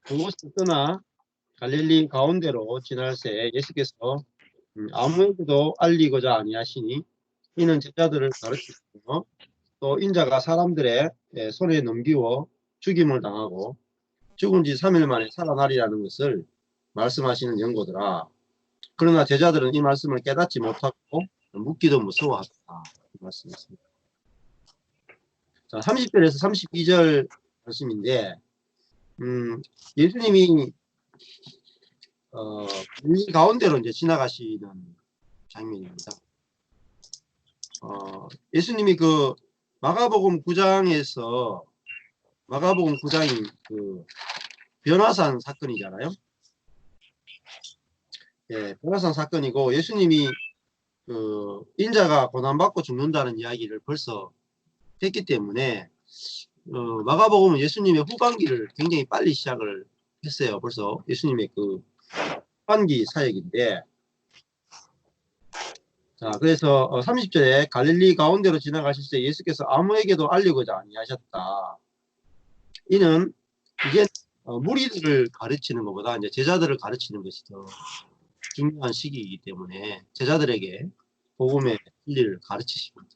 그곳을 떠나 갈릴리 가운데로 지날새 예수께서 아무에게도 알리고자 아니하시니 이는 제자들을 가르치시며 또 인자가 사람들의 손에 넘기워 죽임을 당하고 죽은 지 3일 만에 살아나리라는 것을 말씀하시는 연고더라. 그러나 제자들은 이 말씀을 깨닫지 못하고 묻기도 무서워하다. 말씀했습니다. 자, 30절에서 32절 말씀인데 예수님이 이 가운데로 이제 지나가시는 장면입니다. 예수님이 그 마가복음 9장에서 마가복음 9장이 그 변화산 사건이잖아요. 예, 변화산 사건이고 예수님이 그 인자가 고난받고 죽는다는 이야기를 벌써 했기 때문에 마가복음은 예수님의 후반기를 굉장히 빨리 시작을 했어요. 벌써 예수님의 그 후반기 사역인데, 자, 그래서 30절에 갈릴리 가운데로 지나가실 때 예수께서 아무에게도 알리고자 아니하셨다. 이는 이제 무리들을 가르치는 것보다 이제 제자들을 가르치는 것이 더 중요한 시기이기 때문에 제자들에게 복음의 진리를 가르치십니다.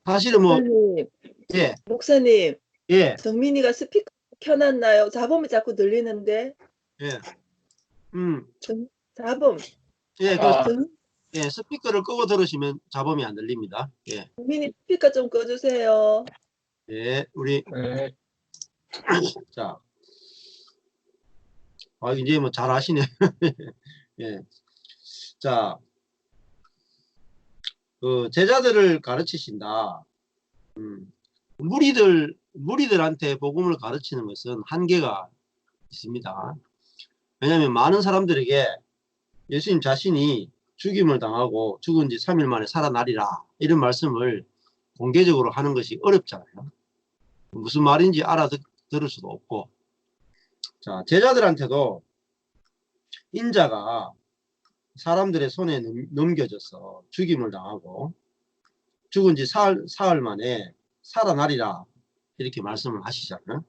사실은 뭐 목사님, 예, 목사님, 예, 정민이가 스피커 켜놨나요? 잡음이 자꾸 들리는데. 예, 잡음. 예, 예, 스피커를 끄고 들으시면 잡음이 안 들립니다. 예, 정민이 스피커 좀 꺼주세요. 예, 우리 자, 이제 뭐 잘 아시네. 예, 자, 그 제자들을 가르치신다. 무리들한테 복음을 가르치는 것은 한계가 있습니다. 왜냐하면 많은 사람들에게 예수님 자신이 죽임을 당하고 죽은 지 3일 만에 살아나리라 이런 말씀을 공개적으로 하는 것이 어렵잖아요. 무슨 말인지 알아들을 수도 없고. 자, 제자들한테도 인자가 사람들의 손에 넘겨져서 죽임을 당하고 죽은 지 사흘 만에 살아나리라 이렇게 말씀을 하시잖아요.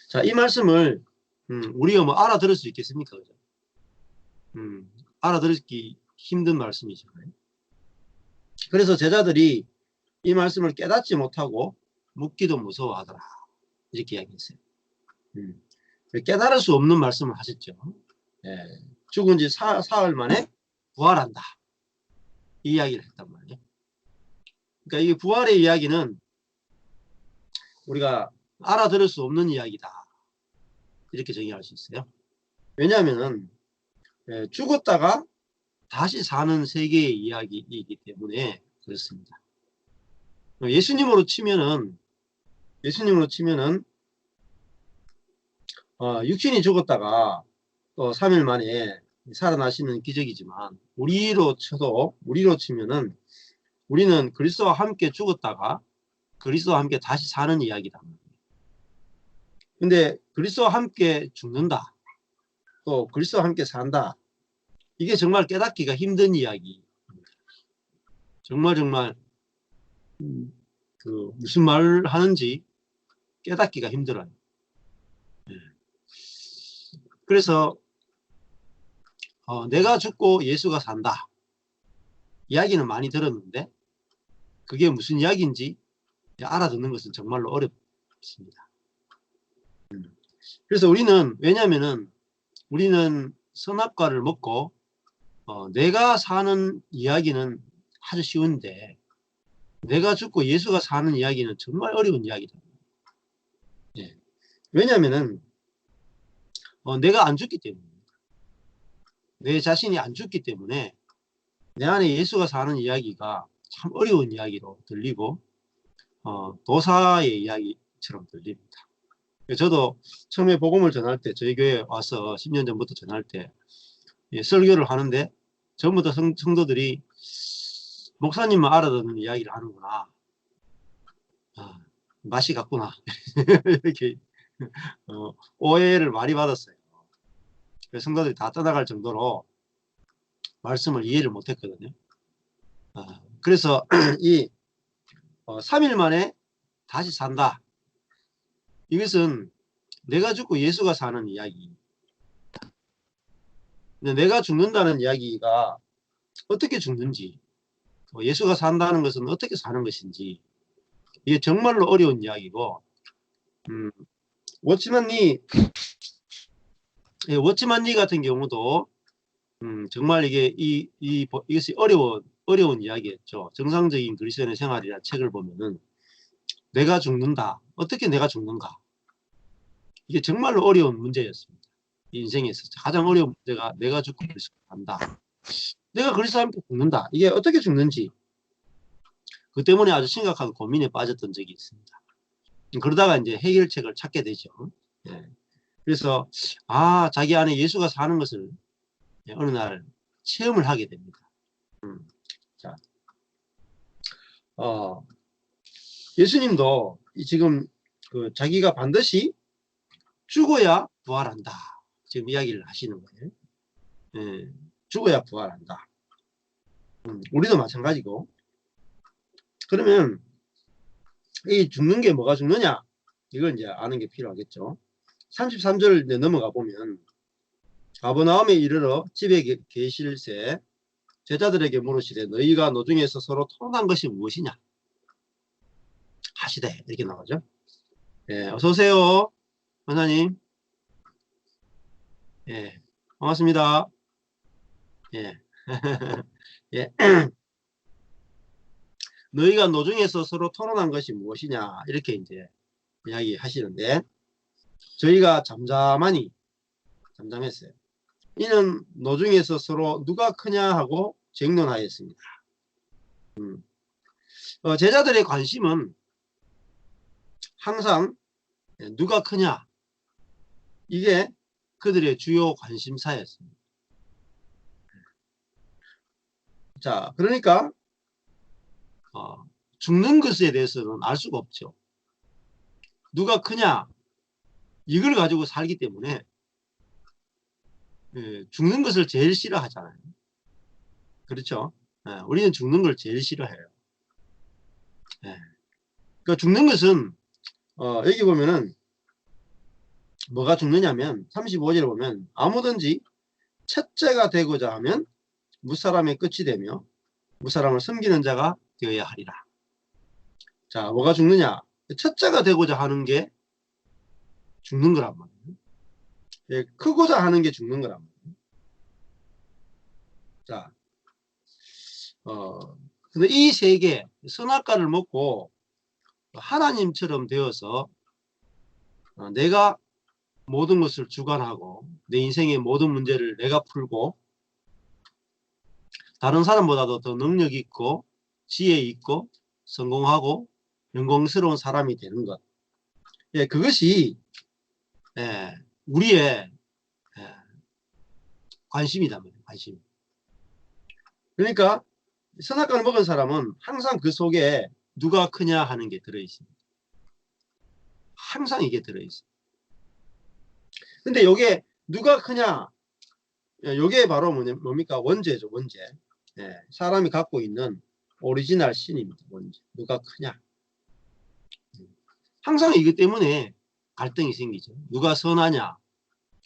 자, 이 말씀을 우리가 뭐 알아들을 수 있겠습니까? 그죠? 알아들기 힘든 말씀이잖아요. 그래서 제자들이 이 말씀을 깨닫지 못하고 묻기도 무서워하더라 이렇게 이야기했어요. 깨달을 수 없는 말씀을 하셨죠. 예, 죽은 지 사흘 만에 부활한다 이 이야기를 했단 말이에요. 그러니까 이 부활의 이야기는 우리가 알아들을 수 없는 이야기다 이렇게 정의할 수 있어요. 왜냐하면 죽었다가 다시 사는 세계의 이야기이기 때문에 그렇습니다. 예수님으로 치면은 육신이 죽었다가 또 3일 만에 살아나시는 기적이지만 우리로 치면은 우리는 그리스도와 함께 죽었다가 그리스도와 함께 다시 사는 이야기다. 근데 그리스도와 함께 죽는다. 또 그리스도와 함께 산다. 이게 정말 깨닫기가 힘든 이야기. 정말 그 무슨 말을 하는지 깨닫기가 힘들어요. 그래서 내가 죽고 예수가 산다. 이야기는 많이 들었는데 그게 무슨 이야기인지 알아듣는 것은 정말로 어렵습니다. 그래서 왜냐하면은 우리는 선악과를 먹고 내가 사는 이야기는 아주 쉬운데 내가 죽고 예수가 사는 이야기는 정말 어려운 이야기다. 예. 왜냐하면은 내가 안 죽기 때문입니다. 내 자신이 안 죽기 때문에 내 안에 예수가 사는 이야기가 참 어려운 이야기로 들리고 도사의 이야기처럼 들립니다. 저도 처음에 복음을 전할 때 저희 교회에 와서 10년 전부터 전할 때 설교를 하는데 전부 다 성도들이 목사님만 알아듣는 이야기를 하는구나. 맛이 같구나. 이렇게 오해를 많이 받았어요. 성도들이 다 떠나갈 정도로 말씀을 이해를 못했거든요. 그래서 이 3일 만에 다시 산다. 이것은 내가 죽고 예수가 사는 이야기. 근데 내가 죽는다는 이야기가 어떻게 죽는지, 예수가 산다는 것은 어떻게 사는 것인지, 이게 정말로 어려운 이야기고, 워치만 리, 워치만 리 같은 경우도 정말 이게 이것이 어려운 이야기였죠. 정상적인 그리스도인의 생활이라 책을 보면은 내가 죽는다. 어떻게 내가 죽는가? 이게 정말로 어려운 문제였습니다. 인생에서 가장 어려운 문제가 내가 죽고 그리스도가 산다. 내가 그리스도와 함께 죽는다. 이게 어떻게 죽는지 그 때문에 아주 심각한 고민에 빠졌던 적이 있습니다. 그러다가 이제 해결책을 찾게 되죠. 예. 그래서 자기 안에 예수가 사는 것을 어느 날 체험을 하게 됩니다. 자, 예수님도 지금 자기가 반드시 죽어야 부활한다. 지금 이야기를 하시는 거예요. 예, 죽어야 부활한다. 우리도 마찬가지고. 그러면 이 죽는 게 뭐가 죽느냐? 이걸 이제 아는 게 필요하겠죠. 33절 넘어가 보면 가버나움에 이르러 집에 계실새 제자들에게 물으시되 너희가 노중에서 서로 토론한 것이 무엇이냐 하시되 이렇게 나오죠. 예, 어서 오세요, 원사님. 예, 반갑습니다. 예, 예. 너희가 노중에서 서로 토론한 것이 무엇이냐 이렇게 이제 이야기하시는데 저희가 잠잠했어요. 이는 노중에서 서로 누가 크냐 하고 쟁론하였습니다. 제자들의 관심은 항상 누가 크냐 이게 그들의 주요 관심사였습니다. 자, 그러니까 죽는 것에 대해서는 알 수가 없죠. 누가 크냐 이걸 가지고 살기 때문에 죽는 것을 제일 싫어하잖아요. 그렇죠? 우리는 죽는 걸 제일 싫어해요. 그러니까 죽는 것은 여기 보면은 뭐가 죽느냐면 35절에 보면 아무든지 첫째가 되고자 하면 무사람의 끝이 되며 무사람을 섬기는 자가 되어야 하리라. 자, 뭐가 죽느냐? 첫째가 되고자 하는 게 죽는 거란 말이에요. 크고자 하는 게 죽는 거란 말이에요. 자, 근데 이 세계 선악과를 먹고 하나님처럼 되어서 내가 모든 것을 주관하고 내 인생의 모든 문제를 내가 풀고 다른 사람보다도 더 능력 있고 지혜 있고 성공하고 영광스러운 사람이 되는 것. 그것이 우리의 관심이다. 관심. 그러니까 선악과를 먹은 사람은 항상 그 속에 누가 크냐 하는 게 들어있습니다. 항상 이게 들어있어요. 근데 요게 누가 크냐, 요게 바로 뭡니까? 원죄죠, 원죄. 사람이 갖고 있는 오리지널 신입니다. 원죄. 누가 크냐. 항상 이것 때문에 갈등이 생기죠. 누가 선하냐,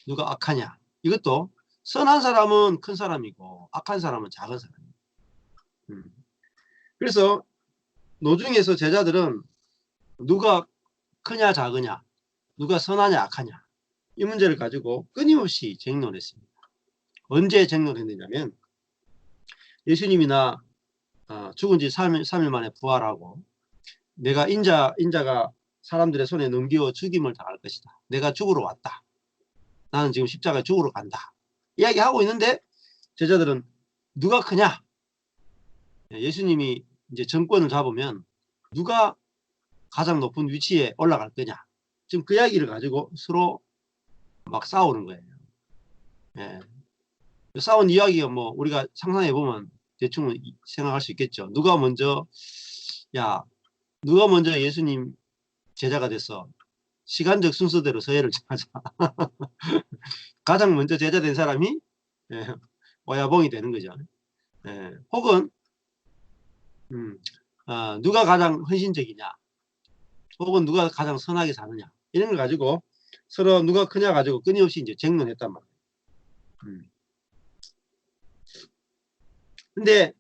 누가 악하냐. 이것도 선한 사람은 큰 사람이고 악한 사람은 작은 사람이에요. 그래서 노중에서 제자들은 누가 크냐 작으냐, 누가 선하냐 악하냐 이 문제를 가지고 끊임없이 쟁론했습니다. 언제 쟁론했느냐면 예수님이나 죽은 지 3일 만에 부활하고 내가 인자가 사람들의 손에 넘겨 죽임을 당할 것이다. 내가 죽으러 왔다. 나는 지금 십자가에 죽으러 간다. 이야기하고 있는데 제자들은 누가 크냐? 예수님이 이제 정권을 잡으면 누가 가장 높은 위치에 올라갈 거냐? 지금 그 이야기를 가지고 서로 막 싸우는 거예요. 싸운 이야기가 뭐 우리가 상상해 보면 대충 생각할 수 있겠죠. 누가 먼저 예수님 제자가 됐어. 시간적 순서대로 서예를 정하자. 가장 먼저 제자 된 사람이 오야봉이 되는 거죠. 혹은 누가 가장 헌신적이냐, 혹은 누가 가장 선하게 사느냐. 이런 걸 가지고 서로 누가 크냐 가지고 끊임없이 이제 쟁론했단 말이에요. 근데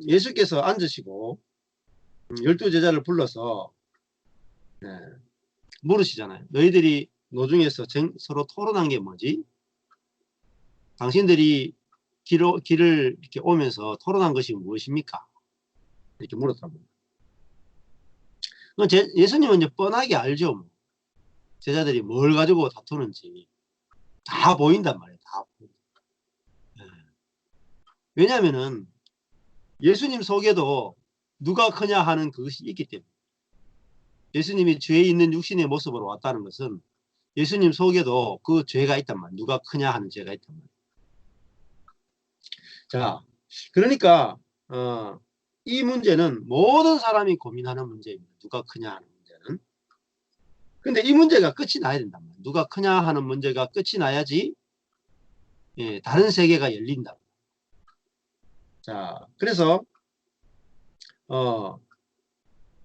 예수께서 앉으시고 12제자를 불러서 물으시잖아요. 너희들이 노중에서 서로 토론한 게 뭐지? 당신들이 길을 이렇게 오면서 토론한 것이 무엇입니까? 이렇게 물었단 말이에요. 예수님은 이제 뻔하게 알죠. 뭐. 제자들이 뭘 가지고 다투는지 다 보인단 말이에요. 다 보인다. 왜냐하면은 예수님 속에도 누가 크냐 하는 그것이 있기 때문에. 예수님이 죄에 있는 육신의 모습으로 왔다는 것은 예수님 속에도 그 죄가 있단 말이에요. 누가 크냐 하는 죄가 있단 말이에요. 자, 그러니까 이 문제는 모든 사람이 고민하는 문제입니다. 누가 크냐 하는 문제는. 근데 이 문제가 끝이 나야 된단 말이에요. 누가 크냐 하는 문제가 끝이 나야지 다른 세계가 열린다. 자, 그래서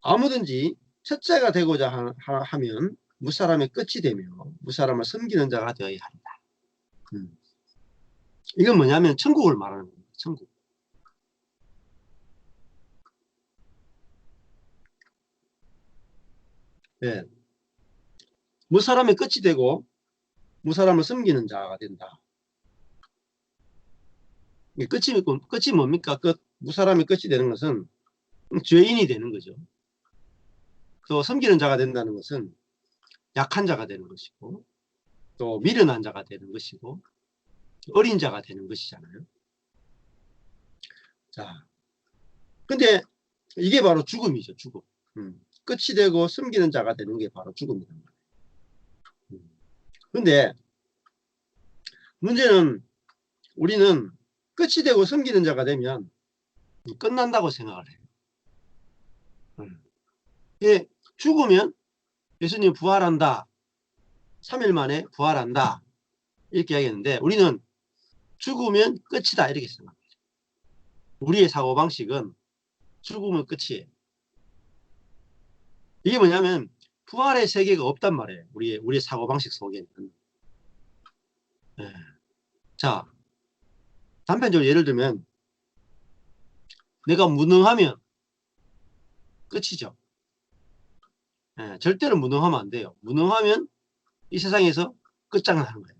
아무든지 첫째가 되고자 하면 무사람의 끝이 되며 무사람을 섬기는 자가 되어야 한다. 이건 뭐냐면 천국을 말하는 겁니다. 천국. 네. 무사람의 끝이 되고 무사람을 섬기는 자가 된다. 끝이 뭡니까? 무사람의 끝이 되는 것은 죄인이 되는 거죠. 또 섬기는 자가 된다는 것은 약한 자가 되는 것이고 또 미련한 자가 되는 것이고 어린 자가 되는 것이잖아요. 자, 근데 이게 바로 죽음이죠. 죽음. 끝이 되고 섬기는 자가 되는 게 바로 죽음이란 말이에요. 근데 문제는 우리는 끝이 되고 섬기는 자가 되면 끝난다고 생각을 해요. 예, 죽으면 예수님 부활한다. 3일 만에 부활한다. 이렇게 이야기했는데 우리는 죽으면 끝이다. 이렇게 생각합니다. 우리의 사고방식은 죽으면 끝이에요. 이게 뭐냐면 부활의 세계가 없단 말이에요. 우리의 사고방식 속에는. 예. 자, 단편적으로 예를 들면 내가 무능하면 끝이죠. 예, 절대로 무능하면 안 돼요. 무능하면 이 세상에서 끝장나는 거예요.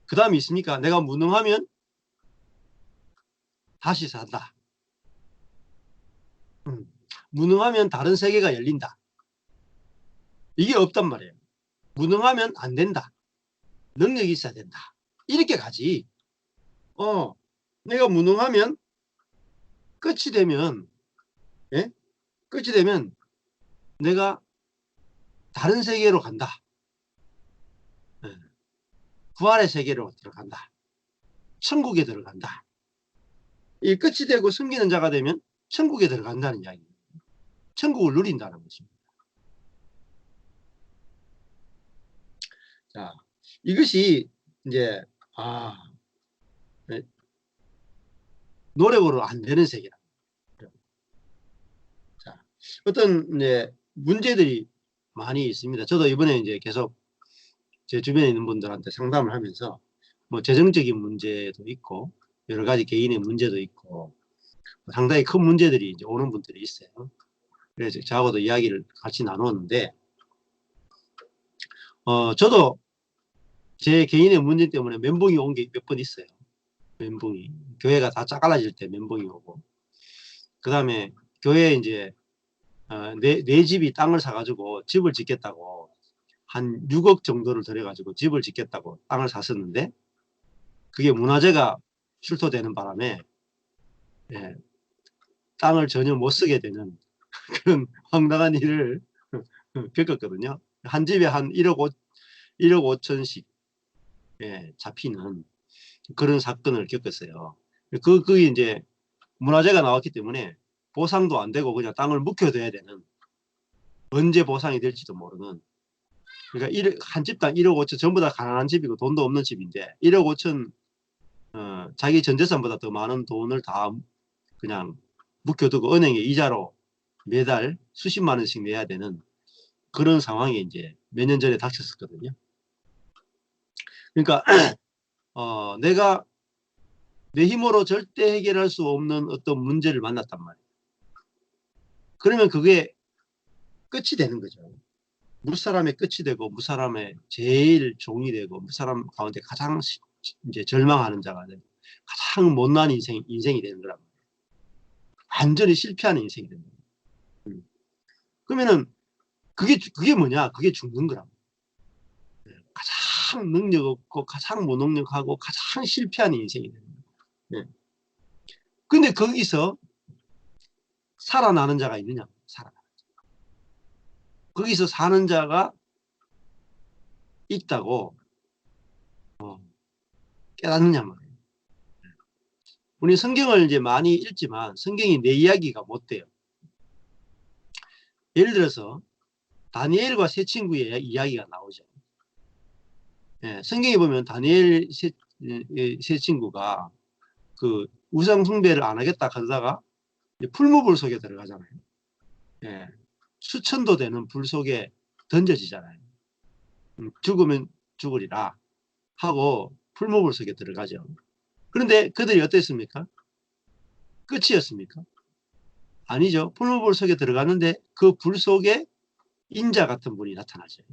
그 다음이 있습니까? 내가 무능하면 다시 산다. 무능하면 다른 세계가 열린다. 이게 없단 말이에요. 무능하면 안 된다. 능력이 있어야 된다. 이렇게 가지. 내가 무능하면 끝이 되면, 예? 끝이 되면 내가 다른 세계로 간다. 예. 부활의 세계로 들어간다. 천국에 들어간다. 이 끝이 되고 숨기는 자가 되면 천국에 들어간다는 이야기입니다. 천국을 누린다는 것입니다. 자, 이것이 이제 노력으로 안 되는 세계다. 자, 어떤 이제 문제들이 많이 있습니다. 저도 이번에 이제 계속 제 주변에 있는 분들한테 상담을 하면서 뭐 재정적인 문제도 있고 여러 가지 개인의 문제도 있고 상당히 큰 문제들이 이제 오는 분들이 있어요. 그래서 저하고도 이야기를 같이 나누었는데 저도 제 개인의 문제 때문에 멘붕이 온 게 몇 번 있어요. 멘붕이. 교회가 다 짜갈라질 때 멘붕이 오고 그 다음에 교회에 이제 내 집이 땅을 사가지고 집을 짓겠다고 한 6억 정도를 들여가지고 집을 짓겠다고 땅을 샀었는데 그게 문화재가 출토되는 바람에 땅을 전혀 못 쓰게 되는 그런 황당한 일을 겪었거든요. 한 집에 한 1억 5천씩 잡히는 그런 사건을 겪었어요. 그게 이제 문화재가 나왔기 때문에 보상도 안 되고 그냥 땅을 묵혀둬야 되는 언제 보상이 될지도 모르는 그러니까 한 집당 1억 5천 전부 다 가난한 집이고 돈도 없는 집인데 1억 5천 자기 전 재산보다 더 많은 돈을 다 그냥 묵혀두고 은행에 이자로 매달 수십만 원씩 내야 되는 그런 상황이 이제 몇 년 전에 닥쳤었거든요. 그러니까 내가 내 힘으로 절대 해결할 수 없는 어떤 문제를 만났단 말이에요. 그러면 그게 끝이 되는 거죠. 무사람의 끝이 되고 무사람의 제일 종이 되고 무사람 가운데 가장 이제 절망하는 자가 되고 가장 못난 인생이 되는 거란 말이에요. 완전히 실패하는 인생이 되는 거예요. 그러면은 그게 뭐냐? 그게 죽는 거란 말이에요. 가장 능력 없고 가장 무능력하고 가장 실패하는 인생이 되는 거예요. 근데 거기서 살아나는 자가 있느냐? 거기서 사는 자가 있다고 깨닫느냐 말이에요. 우리 성경을 이제 많이 읽지만 성경이 내 이야기가 못 돼요. 예를 들어서 다니엘과 세 친구의 이야기가 나오죠. 성경에 보면 다니엘 세 친구가 그 우상 숭배를 안 하겠다 하다가 풀무불 속에 들어가잖아요. 수천도 되는 불 속에 던져지잖아요. 죽으면 죽으리라 하고 풀무불 속에 들어가죠. 그런데 그들이 어땠습니까? 끝이었습니까? 아니죠. 풀무불 속에 들어갔는데 그 불 속에 인자 같은 분이 나타나죠.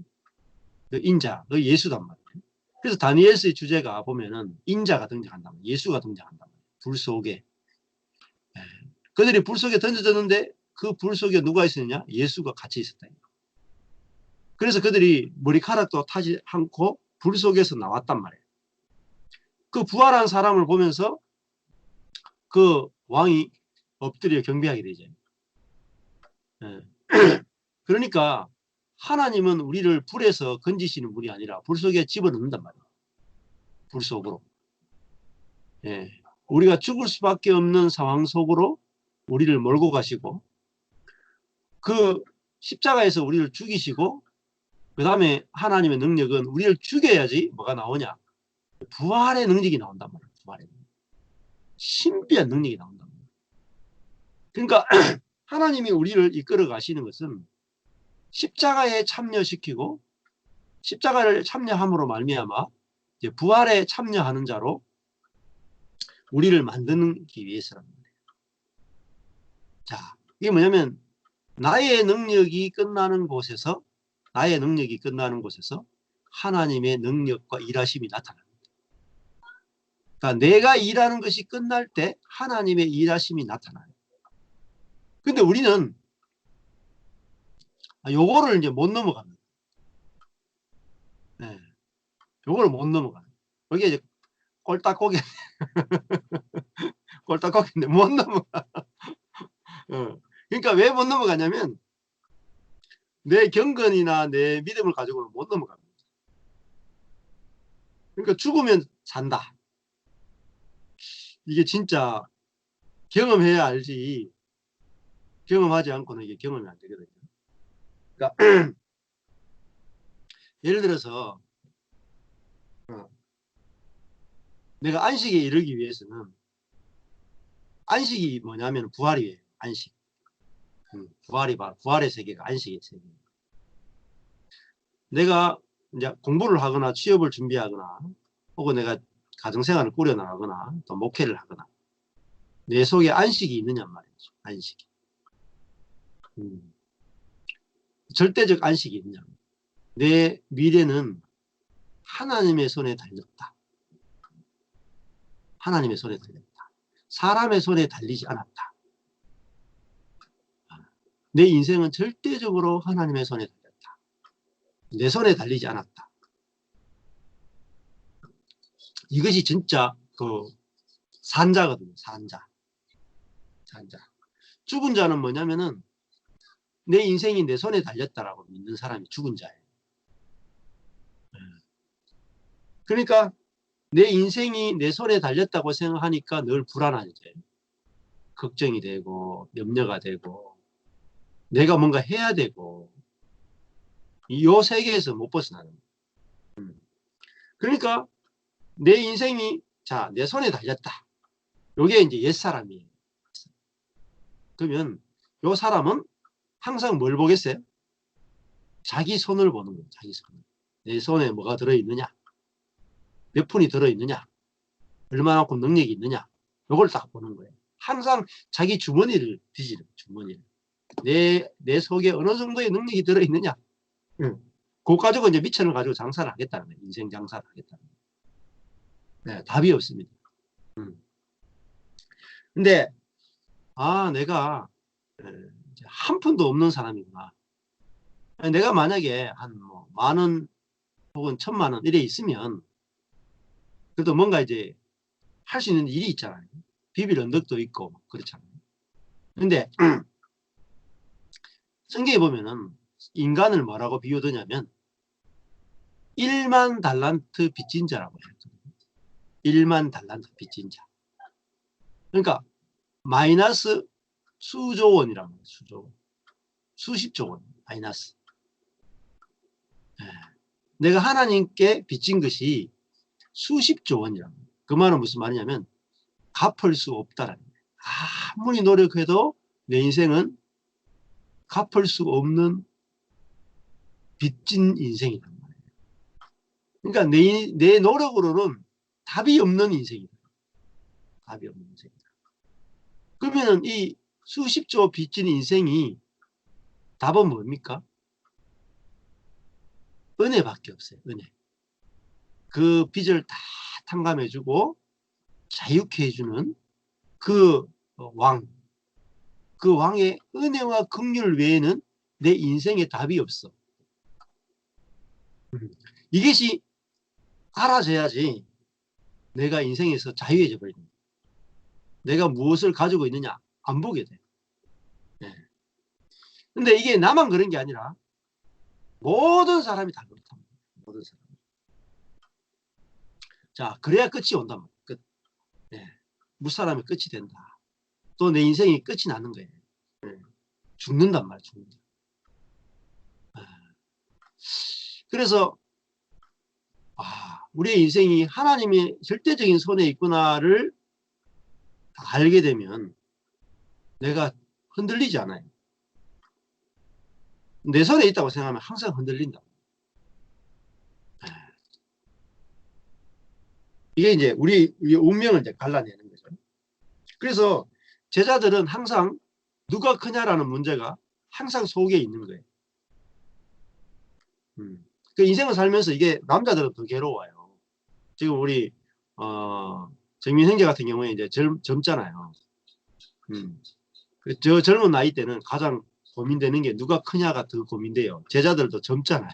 그 인자, 그 예수단 말이에요. 그래서 다니엘서의 주제가 보면은 인자가 등장한단 말이에요. 예수가 등장한단 말이에요. 불 속에. 그들이 불 속에 던져졌는데 그 불 속에 누가 있었느냐? 예수가 같이 있었다. 그래서 그들이 머리카락도 타지 않고 불 속에서 나왔단 말이에요. 그 부활한 사람을 보면서 그 왕이 엎드려 경배하게 되죠. 그러니까 하나님은 우리를 불에서 건지시는 분이 아니라 불 속에 집어넣는단 말이에요. 불 속으로. 우리가 죽을 수밖에 없는 상황 속으로 우리를 몰고 가시고 그 십자가에서 우리를 죽이시고 그 다음에 하나님의 능력은 우리를 죽여야지 뭐가 나오냐? 부활의 능력이 나온단 말이에요. 부활의 능력. 신비한 능력이 나온단 말이에요. 그러니까 하나님이 우리를 이끌어 가시는 것은 십자가에 참여시키고 십자가를 참여함으로 말미암아 이제 부활에 참여하는 자로 우리를 만드기 위해서란 말이에요. 자, 이게 뭐냐면 나의 능력이 끝나는 곳에서 하나님의 능력과 일하심이 나타납니다. 그러니까 내가 일하는 것이 끝날 때 하나님의 일하심이 나타나요. 근데 우리는 요거를 이제 못 넘어갑니다. 요거를 못 넘어가요. 이게 이제 꼴딱고개 꼴딱고개인데 못 넘어가. 그러니까 왜 못 넘어가냐면 내 경건이나 내 믿음을 가지고는 못 넘어갑니다. 그러니까 죽으면 산다. 이게 진짜 경험해야 알지 경험하지 않고는 이게 경험이 안 되거든요. 그러니까 예를 들어서 내가 안식에 이르기 위해서는 안식이 뭐냐면 부활이에요. 안식. 부활의 세계가 안식의 세계예요. 내가 이제 공부를 하거나 취업을 준비하거나 혹은 내가 가정생활을 꾸려나가거나 또 목회를 하거나 내 속에 안식이 있느냐 말이죠. 안식이. 절대적 안식이 있느냐. 내 미래는 하나님의 손에 달렸다. 하나님의 손에 달렸다. 사람의 손에 달리지 않았다. 내 인생은 절대적으로 하나님의 손에 달렸다. 내 손에 달리지 않았다. 이것이 진짜 그 산자거든요. 산자. 죽은 자는 뭐냐면은 내 인생이 내 손에 달렸다라고 믿는 사람이 죽은 자예요. 그러니까 내 인생이 내 손에 달렸다고 생각하니까 늘 불안하죠. 걱정이 되고 염려가 되고 내가 뭔가 해야 되고 이 세계에서 못 벗어나는 거예요. 그러니까 내 인생이 내 손에 달렸다. 이게 이제 옛사람이에요. 그러면 이 사람은 항상 뭘 보겠어요? 자기 손을 보는 거예요. 자기 손을. 내 손에 뭐가 들어있느냐, 몇 푼이 들어있느냐, 얼마만큼 능력이 있느냐, 요걸 딱 보는 거예요. 항상 자기 주머니를 뒤지는 거예요. 주머니를. 내 속에 어느 정도의 능력이 들어있느냐. 그거 가지고 이제 미천을 가지고 장사를 하겠다는 거예요. 인생 장사를 하겠다는 거예요. 네, 답이 없습니다. 근데 내가 한 푼도 없는 사람이구나. 내가 만약에 한 뭐 10,000원 혹은 1,000,000원 이래 있으면 그래도 뭔가 이제 할 수 있는 일이 있잖아요. 비빌 언덕도 있고 그렇잖아요. 근데 성경에 보면은 인간을 뭐라고 비유하냐면 1만 달란트 빚진 자라고 해요. 1만 달란트 빚진 자. 그러니까 마이너스 수조 원이라고 해요. 수조 원. 수십조 원 마이너스. 내가 하나님께 빚진 것이 수십조 원이라고. 그 말은 무슨 말이냐면 갚을 수 없다라는 거예요. 아무리 노력해도 내 인생은 갚을 수 없는 빚진 인생이란 말이에요. 그러니까 내 노력으로는 답이 없는 인생이다. 답이 없는 인생이다. 그러면은 이 수십조 빚진 인생이 답은 뭡니까? 은혜밖에 없어요. 은혜. 그 빚을 다 탕감해주고 자유케 해주는 그 왕. 그 왕의 은혜와 긍휼 외에는 내 인생에 답이 없어. 이것이 알아져야지 내가 인생에서 자유해져 버립니다. 내가 무엇을 가지고 있느냐 안 보게 돼. 근데 이게 나만 그런 게 아니라 모든 사람이 다 그렇답니다. 모든 사람. 자, 그래야 끝이 온단 말이에요. 끝. 무사람이 끝이 된다. 또 내 인생이 끝이 나는 거예요. 죽는단 말이에요. 죽는다. 그래서 우리의 인생이 하나님의 절대적인 손에 있구나를 알게 되면 내가 흔들리지 않아요. 내 손에 있다고 생각하면 항상 흔들린다. 이게 이제 우리 운명을 이제 갈라내는 거죠. 그래서 제자들은 항상 누가 크냐라는 문제가 항상 속에 있는 거예요. 그 인생을 살면서 이게 남자들은 더 괴로워요. 지금 우리 정민 형제 같은 경우에 이제 젊잖아요. 저 젊은 나이 때는 가장 고민되는 게 누가 크냐가 더 고민돼요. 제자들도 젊잖아요.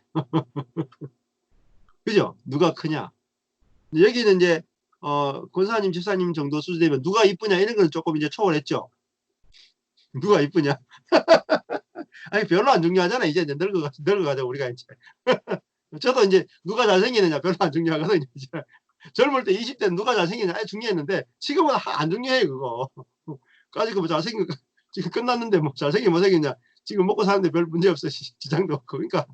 그죠? 누가 크냐. 여기는 이제 권사님, 집사님 정도 수준 되면 누가 이쁘냐 이런 건 조금 이제 초월했죠. 누가 이쁘냐. 아니 별로 안 중요하잖아. 이제 늙어가자 우리가 이제. 저도 이제 누가 잘생기느냐 별로 안 중요하거든요. 이제. 젊을 때 20대는 누가 잘생기느냐 중요했는데 지금은 안 중요해 그거. 까짓 거 잘생긴 지금 끝났는데 뭐 잘생긴 못생겼냐. 지금 먹고 사는데 별 문제 없어. 지장도 없고. 그러니까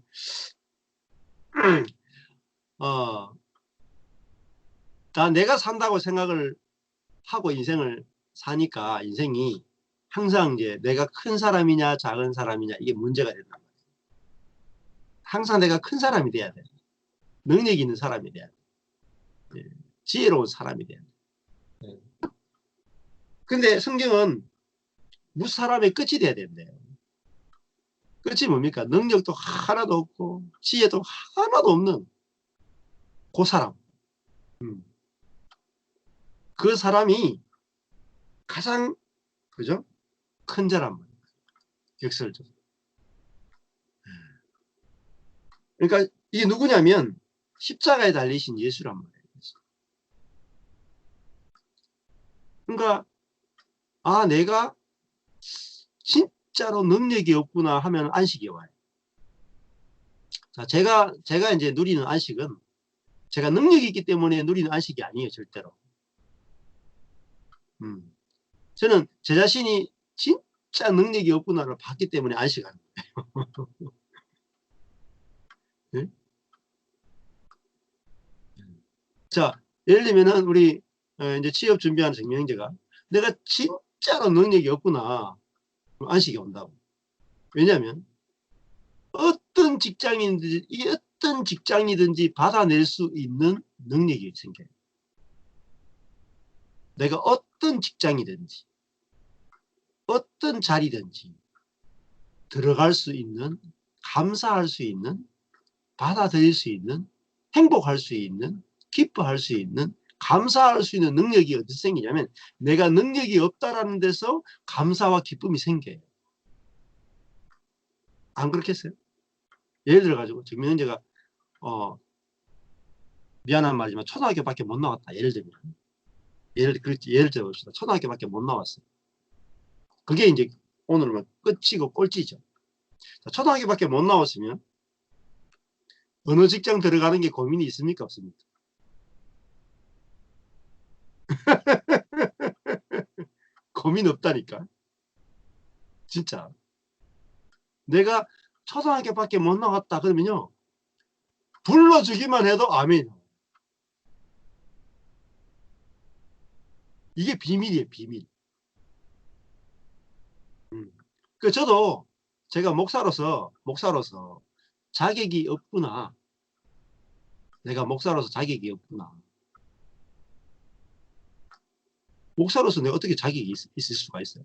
다 내가 산다고 생각을 하고 인생을 사니까 인생이 항상 이제 내가 큰 사람이냐 작은 사람이냐 이게 문제가 된단 말이에요. 항상 내가 큰 사람이 돼야 돼. 능력 있는 사람이 돼야 돼. 지혜로운 사람이 돼야 돼. 근데 성경은 무사람의 끝이 돼야 된대요. 끝이 뭡니까? 능력도 하나도 없고 지혜도 하나도 없는 그 사람. 그 사람이 가장 그죠? 큰 자란 말이에요. 역설적으로. 그러니까 이게 누구냐면 십자가에 달리신 예수란 말이에요. 그러니까 내가 진짜로 능력이 없구나 하면 안식이 와요. 자, 제가 이제 누리는 안식은 제가 능력이 있기 때문에 누리는 안식이 아니에요, 절대로. 저는 제 자신이 진짜 능력이 없구나를 봤기 때문에 안식하는 거예요. 네? 자, 예를 들면은 우리 이제 취업 준비하는 정명제가 내가 진짜로 능력이 없구나 안식이 온다고. 왜냐하면 어떤 직장인든지 어떤 직장이든지 받아낼 수 있는 능력이 생겨요. 내가 어떤 직장이든지 어떤 자리든지 들어갈 수 있는, 감사할 수 있는, 받아들일 수 있는, 행복할 수 있는, 기뻐할 수 있는, 감사할 수 있는 능력이 어디서 생기냐면 내가 능력이 없다라는 데서 감사와 기쁨이 생겨요. 안 그렇겠어요? 예를 들어 가지고 정명제가 미안한 말이지만 초등학교밖에 못 나왔다. 예를 들면 예를 들어 봅시다. 초등학교밖에 못 나왔어요. 그게 이제 오늘은 끝이고 꼴찌죠. 자, 초등학교밖에 못 나왔으면 어느 직장 들어가는 게 고민이 있습니까? 없습니까? 고민 없다니까. 진짜. 내가 초등학교밖에 못 나왔다 그러면요. 불러주기만 해도 아멘. 이게 비밀이에요. 비밀. 그 저도 제가 목사로서 자격이 없구나. 내가 목사로서 자격이 없구나. 목사로서 내가 어떻게 자격이 있을 수가 있어요?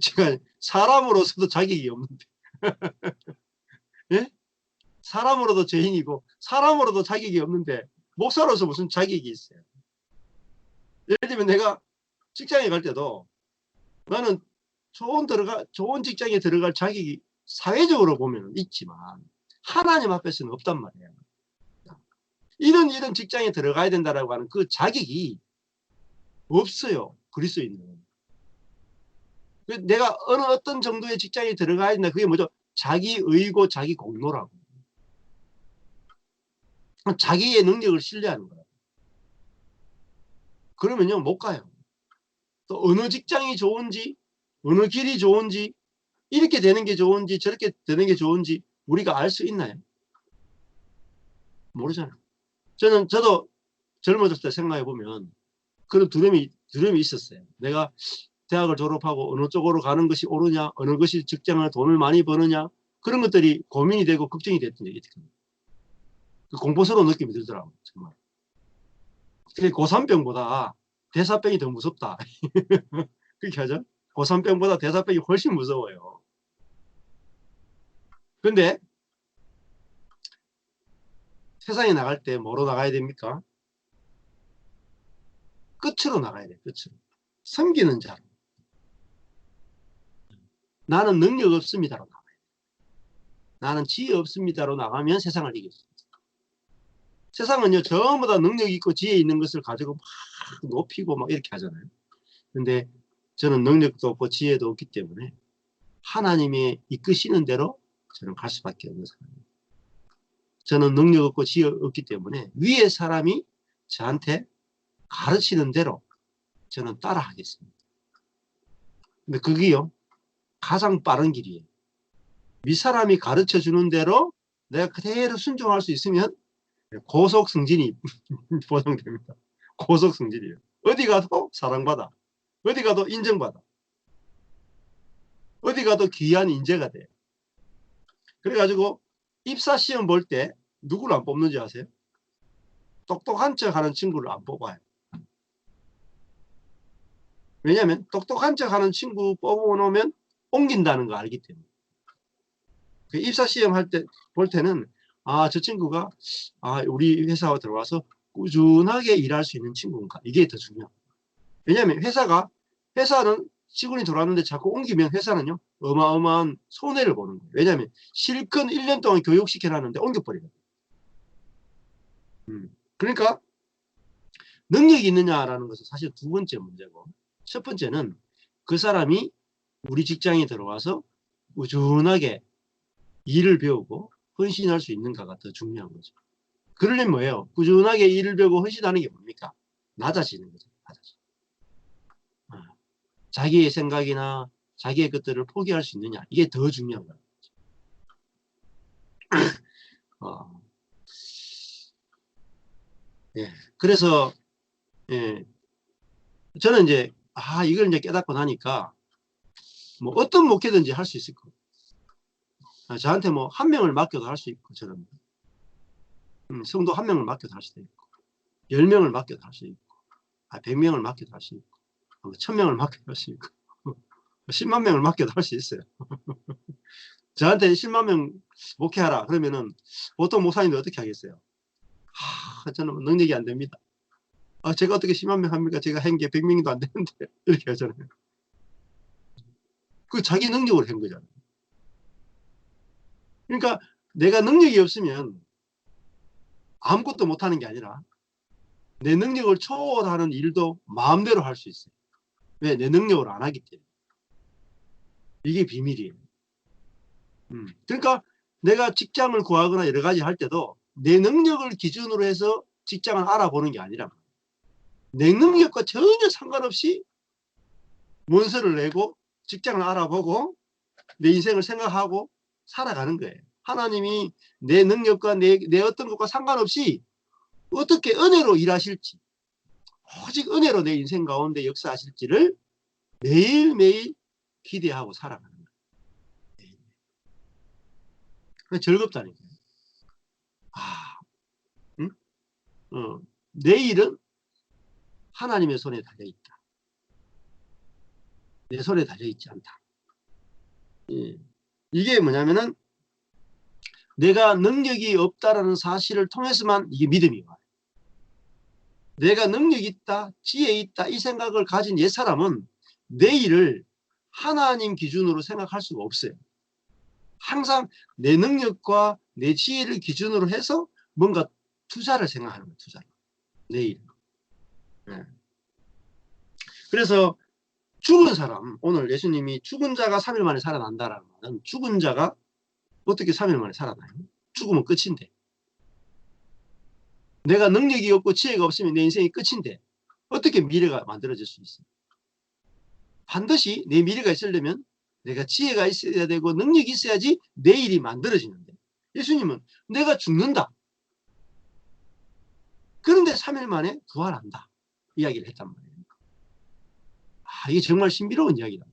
제가 사람으로서도 자격이 없는데. 예? 사람으로도 죄인이고 사람으로도 자격이 없는데 목사로서 무슨 자격이 있어요? 예를 들면 내가 직장에 갈 때도 나는 좋은 직장에 들어갈 자격이 사회적으로 보면 있지만 하나님 앞에서는 없단 말이에요. 이런 직장에 들어가야 된다라고 하는 그 자격이 없어요. 그리스도인은. 내가 어떤 정도의 직장에 들어가야 된다. 그게 뭐죠? 자기 의고 자기 공로라고. 자기의 능력을 신뢰하는 거예요. 그러면요 못 가요. 또 어느 직장이 좋은지 어느 길이 좋은지 이렇게 되는 게 좋은지 저렇게 되는 게 좋은지 우리가 알 수 있나요? 모르잖아요. 저도 젊어질 때 생각해 보면 그런 두려움이 있었어요. 내가 대학을 졸업하고 어느 쪽으로 가는 것이 옳으냐, 어느 것이 직장을 돈을 많이 버느냐 그런 것들이 고민이 되고 걱정이 됐던 적이 있거든요. 그 공포스러운 느낌이 들더라고요. 정말. 고산병보다 대사병이 더 무섭다. 그렇게 하죠. 고산병보다 대사병이 훨씬 무서워요. 그런데 세상에 나갈 때 뭐로 나가야 됩니까? 끝으로 나가야 돼요. 끝으로. 섬기는 자로. 나는 능력 없습니다로 나가야 돼요. 나는 지혜 없습니다로 나가면 세상을 이길 수 있어요. 세상은요 전부 다 능력 있고 지혜 있는 것을 가지고 막 높이고 막 이렇게 하잖아요. 근데 저는 능력도 없고 지혜도 없기 때문에 하나님이 이끄시는 대로 저는 갈 수밖에 없는 사람입니다. 저는 능력 없고 지혜 없기 때문에 위에 사람이 저한테 가르치는 대로 저는 따라 하겠습니다. 근데 그게요 가장 빠른 길이에요. 윗사람이 가르쳐 주는 대로 내가 그대로 순종할 수 있으면 고속 승진이 보장됩니다. 고속 승진이에요. 어디 가도 사랑받아. 어디 가도 인정받아. 어디 가도 귀한 인재가 돼요. 그래가지고 입사시험 볼 때 누구를 안 뽑는지 아세요? 똑똑한 척 하는 친구를 안 뽑아요. 왜냐하면 똑똑한 척 하는 친구 뽑아놓으면 옮긴다는 거 알기 때문에. 그 입사시험 볼 때는 저 친구가 우리 회사에 들어와서 꾸준하게 일할 수 있는 친구인가 이게 더 중요합니다. 왜냐하면 회사는 직원이 들어왔는데 자꾸 옮기면 회사는요 어마어마한 손해를 보는 거예요. 왜냐하면 실컷 1년 동안 교육시켜놨는데 옮겨버리거든요. 그러니까 능력이 있느냐라는 것은 사실 두 번째 문제고 첫 번째는 그 사람이 우리 직장에 들어와서 꾸준하게 일을 배우고 헌신할 수 있는가가 더 중요한 거죠. 그러려면 뭐예요? 꾸준하게 일을 배우고 헌신하는 게 뭡니까? 낮아지는 거죠. 자기의 생각이나 자기의 것들을 포기할 수 있느냐 이게 더 중요한 거예요. 예. 그래서 저는 이제 이걸 이제 깨닫고 나니까 뭐 어떤 목회든지 할 수 있을 거예요. 저한테 뭐 한 명을 맡겨도 할 수 있고, 저는 성도 한 명을 맡겨도 할 수도 있고, 10명을 맡겨도 할 수 있고, 100명을 맡겨도 할 수 있고, 1000명을 맡겨도 할 수 있고, 10만 명을 맡겨도 할 수 있어요. 저한테 10만 명 목회하라 그러면은 보통 목사님들 어떻게 하겠어요? 저는 능력이 안 됩니다. 제가 어떻게 10만 명 합니까? 제가 한 게 100명도 안 되는데. 이렇게 하잖아요. 그 자기 능력으로 한 거잖아요. 그러니까 내가 능력이 없으면 아무것도 못하는 게 아니라 내 능력을 초월하는 일도 마음대로 할 수 있어요. 왜? 내 능력으로 안 하기 때문에. 이게 비밀이에요. 그러니까 내가 직장을 구하거나 여러 가지 할 때도 내 능력을 기준으로 해서 직장을 알아보는 게 아니라 내 능력과 전혀 상관없이 문서를 내고 직장을 알아보고 내 인생을 생각하고 살아가는 거예요. 하나님이 내 능력과 내 어떤 것과 상관없이 어떻게 은혜로 일하실지, 오직 은혜로 내 인생 가운데 역사하실지를 매일매일 기대하고 살아가는 거예요. 즐겁다니까요. 응? 내일은 하나님의 손에 달려있다. 내 손에 달려있지 않다. 이게 뭐냐면은 내가 능력이 없다라는 사실을 통해서만 이게 믿음이 와요. 내가 능력이 있다, 지혜 있다 이 생각을 가진 옛사람은 내일을 하나님 기준으로 생각할 수가 없어요. 항상 내 능력과 내 지혜를 기준으로 해서 뭔가 투자를 생각하는 거예요. 투자를. 내일. 네. 그래서 죽은 사람, 오늘 예수님이 죽은 자가 3일 만에 살아난다라는 말은 죽은 자가 어떻게 3일 만에 살아나요? 죽으면 끝인데. 내가 능력이 없고 지혜가 없으면 내 인생이 끝인데 어떻게 미래가 만들어질 수 있어요? 반드시 내 미래가 있으려면 내가 지혜가 있어야 되고 능력이 있어야지 내일이 만들어지는데 예수님은 내가 죽는다. 그런데 3일 만에 부활한다. 이야기를 했단 말이에요. 이게 정말 신비로운 이야기다.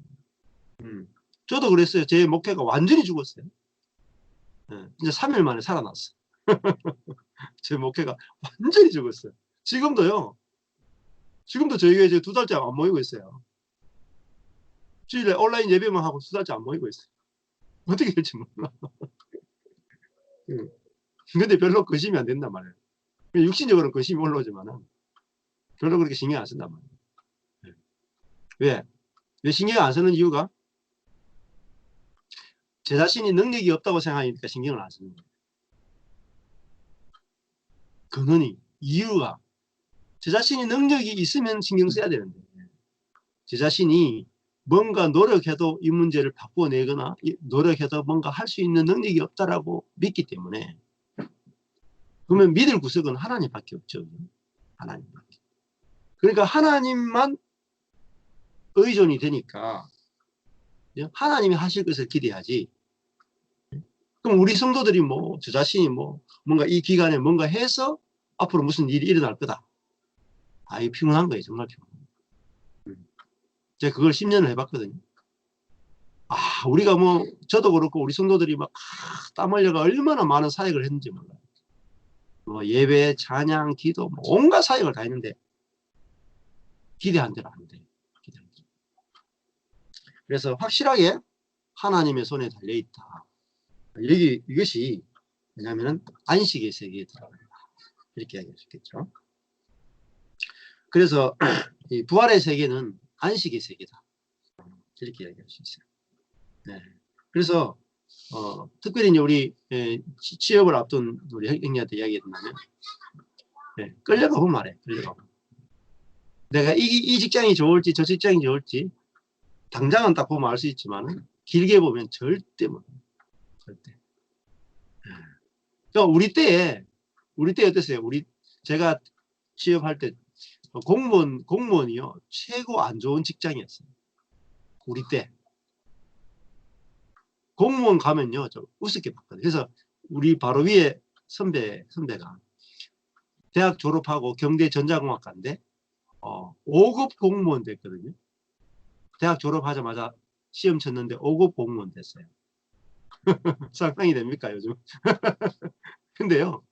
저도 그랬어요. 제 목회가 완전히 죽었어요. 이제 3일 만에 살아났어. 제 목회가 완전히 죽었어요. 지금도요. 지금도 저희 교회 2달째 안 모이고 있어요. 주일에 온라인 예배만 하고 2달째 안 모이고 있어요. 어떻게 될지 몰라. 근데 별로 거심이 안 된단 말이에요. 육신적으로는 거심이 올라오지만은 별로 그렇게 신경 안 쓴단 말이에요. 왜? 왜 신경 안 쓰는 이유가 제 자신이 능력이 없다고 생각하니까 신경을 안 쓰는 거예요. 근원이, 이유가 제 자신이 능력이 있으면 신경 써야 되는데 제 자신이 뭔가 노력해도 이 문제를 바꿔내거나 노력해도 뭔가 할 수 있는 능력이 없다라고 믿기 때문에 그러면 믿을 구석은 하나님밖에 없죠. 하나님밖에. 그러니까 하나님만 의존이 되니까 하나님이 하실 것을 기대하지. 그럼 우리 성도들이 뭐 저 자신이 뭐 뭔가 이 기간에 뭔가 해서 앞으로 무슨 일이 일어날 거다. 이거 피곤한 거예요. 정말 피곤한 거예요. 제가 그걸 10년을 해봤거든요. 우리가 뭐 저도 그렇고 우리 성도들이 막 땀 흘려가 얼마나 많은 사역을 했는지 몰라요. 뭐 예배, 찬양, 기도 뭐 온갖 사역을 다 했는데 기대한 대로 안 돼요. 기대한 대로. 그래서 확실하게 하나님의 손에 달려있다. 이것이 왜냐하면 안식의 세계에 들어간다. 이렇게 이야기할 수 있겠죠. 그래서 이 부활의 세계는 안식의 세계다. 이렇게 이야기할 수 있어요. 네. 그래서 특별히 이제 우리 취업을 앞둔 우리 형님한테 이야기했다면 끌려가고 말해. 끌려가고. 내가 이 직장이 좋을지 저 직장이 좋을지 당장은 딱 보면 알 수 있지만 길게 보면 절대 못. 절대. 그러니까 우리 때 어땠어요? 제가 취업할 때 공무원이요 최고 안 좋은 직장이었어요. 우리 때 공무원 가면요 좀 우습게 봤거든요. 그래서 우리 바로 위에 선배가 대학 졸업하고 경대 전자공학과인데 5급 공무원 됐거든요. 대학 졸업하자마자 시험 쳤는데 5급 공무원 됐어요. 상상이 됩니까, 요즘? 근데요,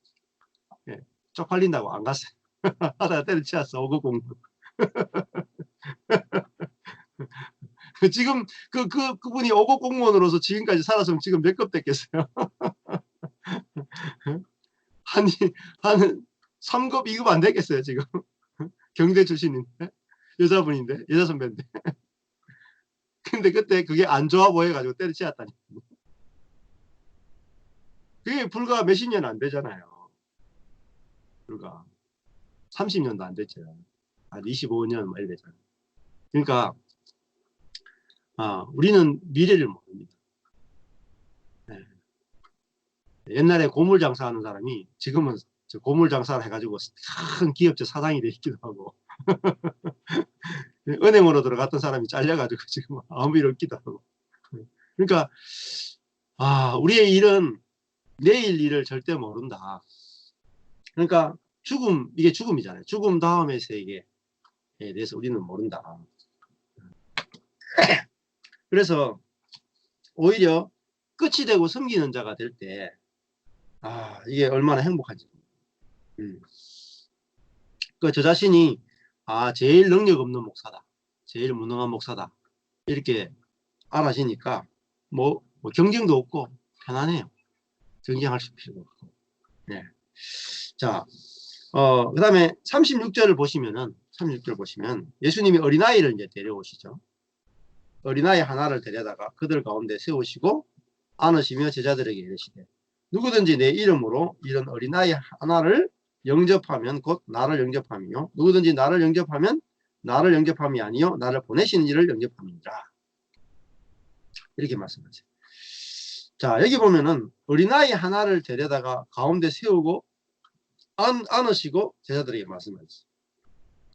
예, 쪽팔린다고 안 갔어요. 하다가 때려치웠어, 590. 지금 그분이 5급 공무원으로서 지금까지 살았으면 지금 몇 급 됐겠어요? 한, 한 3급, 2급 안 됐겠어요, 지금? 경대 출신인데? 여자분인데? 여자 선배인데? 근데 그때 그게 안 좋아 보여가지고 때려치웠다니. 그게 불과 몇십 년 안 되잖아요. 불과 30년도 안 됐죠. 한 25년 뭐 이래 되잖아요. 그러니까 우리는 미래를 모릅니다. 네. 옛날에 고물 장사하는 사람이 지금은 저 고물 장사를 해가지고 큰 기업체 사장이 되기도 하고 은행으로 들어갔던 사람이 잘려가지고 지금 아무 일 없기도 하고. 그러니까 우리의 일은 내일 일을 절대 모른다. 그러니까 이게 죽음이잖아요. 죽음 다음의 세계에 대해서 우리는 모른다. 그래서 오히려 끝이 되고 섬기는 자가 될 때, 이게 얼마나 행복한지. 저 자신이, 제일 능력 없는 목사다. 제일 무능한 목사다. 이렇게 알아지니까, 뭐 경쟁도 없고, 편안해요. 경쟁할 필요가 없고. 네. 자, 그 다음에 36절을 보시면, 예수님이 어린아이를 이제 데려오시죠. 어린아이 하나를 데려다가 그들 가운데 세우시고, 안으시며 제자들에게 이르시되, 누구든지 내 이름으로 이런 어린아이 하나를 영접하면 곧 나를 영접함이요, 누구든지 나를 영접하면 나를 영접함이 아니요 나를 보내시는 이를 영접함이니라. 이렇게 말씀하세요. 자, 여기 보면은 어린아이 하나를 데려다가 가운데 세우고 안으시고 제자들에게 말씀하셨어요.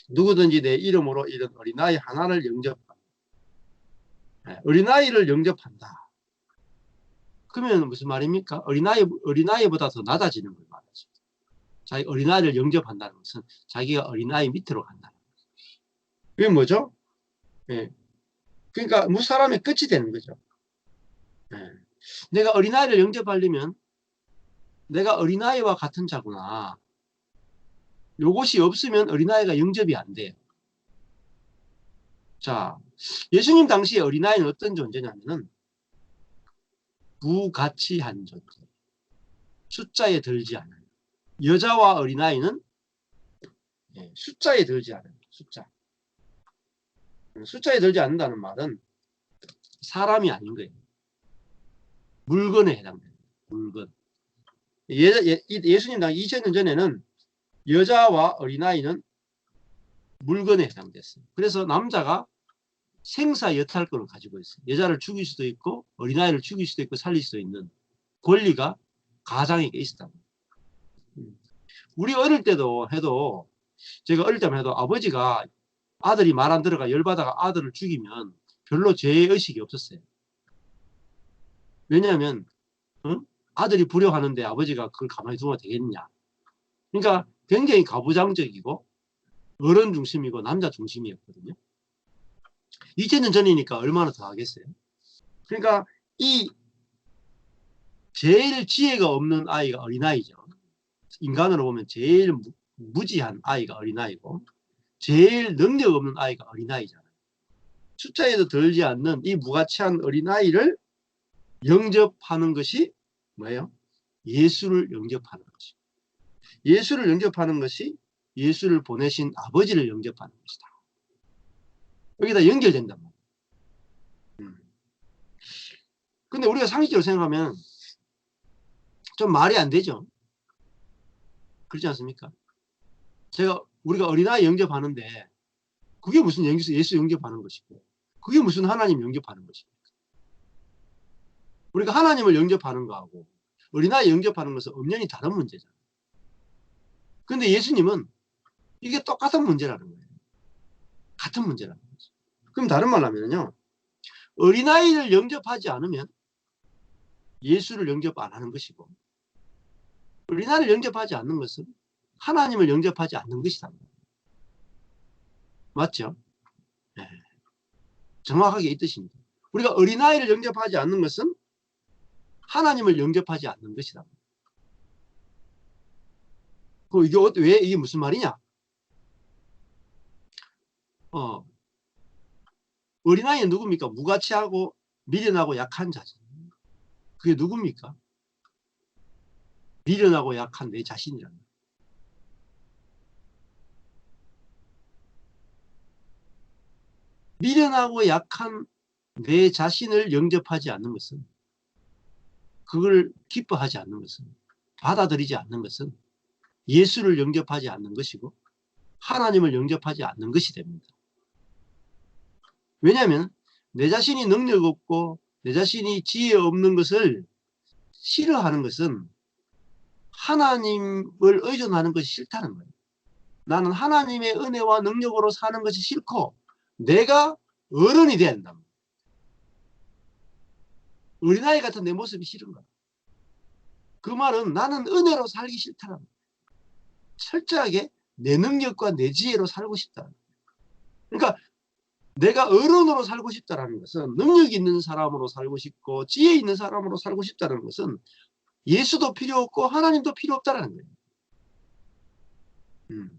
누구든지 내 이름으로 이런 어린아이 하나를 영접한다. 어린아이를 영접한다. 그러면 무슨 말입니까? 어린아이보다 더 낮아지는 걸 말하죠. 자기 어린아이를 영접한다는 것은 자기가 어린아이 밑으로 간다는 거죠. 그게 뭐죠? 예. 그러니까 사람의 끝이 되는 거죠. 예. 내가 어린아이를 영접하려면 내가 어린아이와 같은 자구나. 요것이 없으면 어린아이가 영접이 안 돼요. 자, 예수님 당시에 어린아이는 어떤 존재냐면은 무가치한 존재. 숫자에 들지 않아요. 여자와 어린아이는 숫자에 들지 않아요. 숫자에 들지 않는다는 말은 사람이 아닌 거예요. 물건에 해당돼요. 물건. 예수님 당 2000년 전에는 여자와 어린아이는 물건에 해당됐어요. 그래서 남자가 생사 여탈권을 가지고 있어요. 여자를 죽일 수도 있고 어린아이를 죽일 수도 있고 살릴 수도 있는 권리가 가장에게 있었다. 우리 어릴 때도 해도, 제가 어릴 때만 해도 아버지가 아들이 말 안 들어가 열받아가 아들을 죽이면 별로 죄의식이 없었어요. 왜냐하면 아들이 불효하는데 아버지가 그걸 가만히 두면 되겠느냐. 그러니까 굉장히 가부장적이고 어른 중심이고 남자 중심이었거든요. 2000년 전이니까 얼마나 더 하겠어요. 그러니까 이 제일 지혜가 없는 아이가 어린아이죠. 인간으로 보면 제일 무지한 아이가 어린아이고 제일 능력 없는 아이가 어린아이잖아요. 숫자에도 들지 않는 이 무가치한 어린아이를 영접하는 것이 뭐예요? 예수를 영접하는 것이죠. 예수를 영접하는 것이 예수를 보내신 아버지를 영접하는 것이다. 여기다 연결된단 말이에요. 근데 우리가 상식적으로 생각하면 좀 말이 안 되죠. 그렇지 않습니까? 우리가 어린아이 영접하는데 그게 무슨 예수 영접하는 것이고 그게 무슨 하나님 영접하는 것입니까? 우리가 하나님을 영접하는 거하고 어린아이 영접하는 것은 엄연히 다른 문제잖아요. 근데 예수님은 이게 똑같은 문제라는 거예요. 같은 문제라는 거죠. 그럼 다른 말로 하면요, 어린아이를 영접하지 않으면 예수를 영접 안 하는 것이고 어린아이를 영접하지 않는 것은 하나님을 영접하지 않는 것이다. 맞죠? 네. 정확하게 이 뜻입니다. 우리가 어린아이를 영접하지 않는 것은 하나님을 영접하지 않는 것이다. 이게 왜 이게 무슨 말이냐? 어린아이는 누굽니까? 무가치하고 미련하고 약한 자죠. 그게 누굽니까? 미련하고 약한 내 자신이란 말이에요. 미련하고 약한 내 자신을 영접하지 않는 것은, 그걸 기뻐하지 않는 것은, 받아들이지 않는 것은 예수를 영접하지 않는 것이고 하나님을 영접하지 않는 것이 됩니다. 왜냐하면 내 자신이 능력 없고 내 자신이 지혜 없는 것을 싫어하는 것은 하나님을 의존하는 것이 싫다는 거예요. 나는 하나님의 은혜와 능력으로 사는 것이 싫고 내가 어른이 돼야 된다. 어린아이 같은 내 모습이 싫은 거야. 그 말은 나는 은혜로 살기 싫다는 거야. 철저하게 내 능력과 내 지혜로 살고 싶다. 그러니까 내가 어른으로 살고 싶다는 것은, 능력 있는 사람으로 살고 싶고 지혜 있는 사람으로 살고 싶다는 것은 예수도 필요 없고 하나님도 필요 없다는 거예요.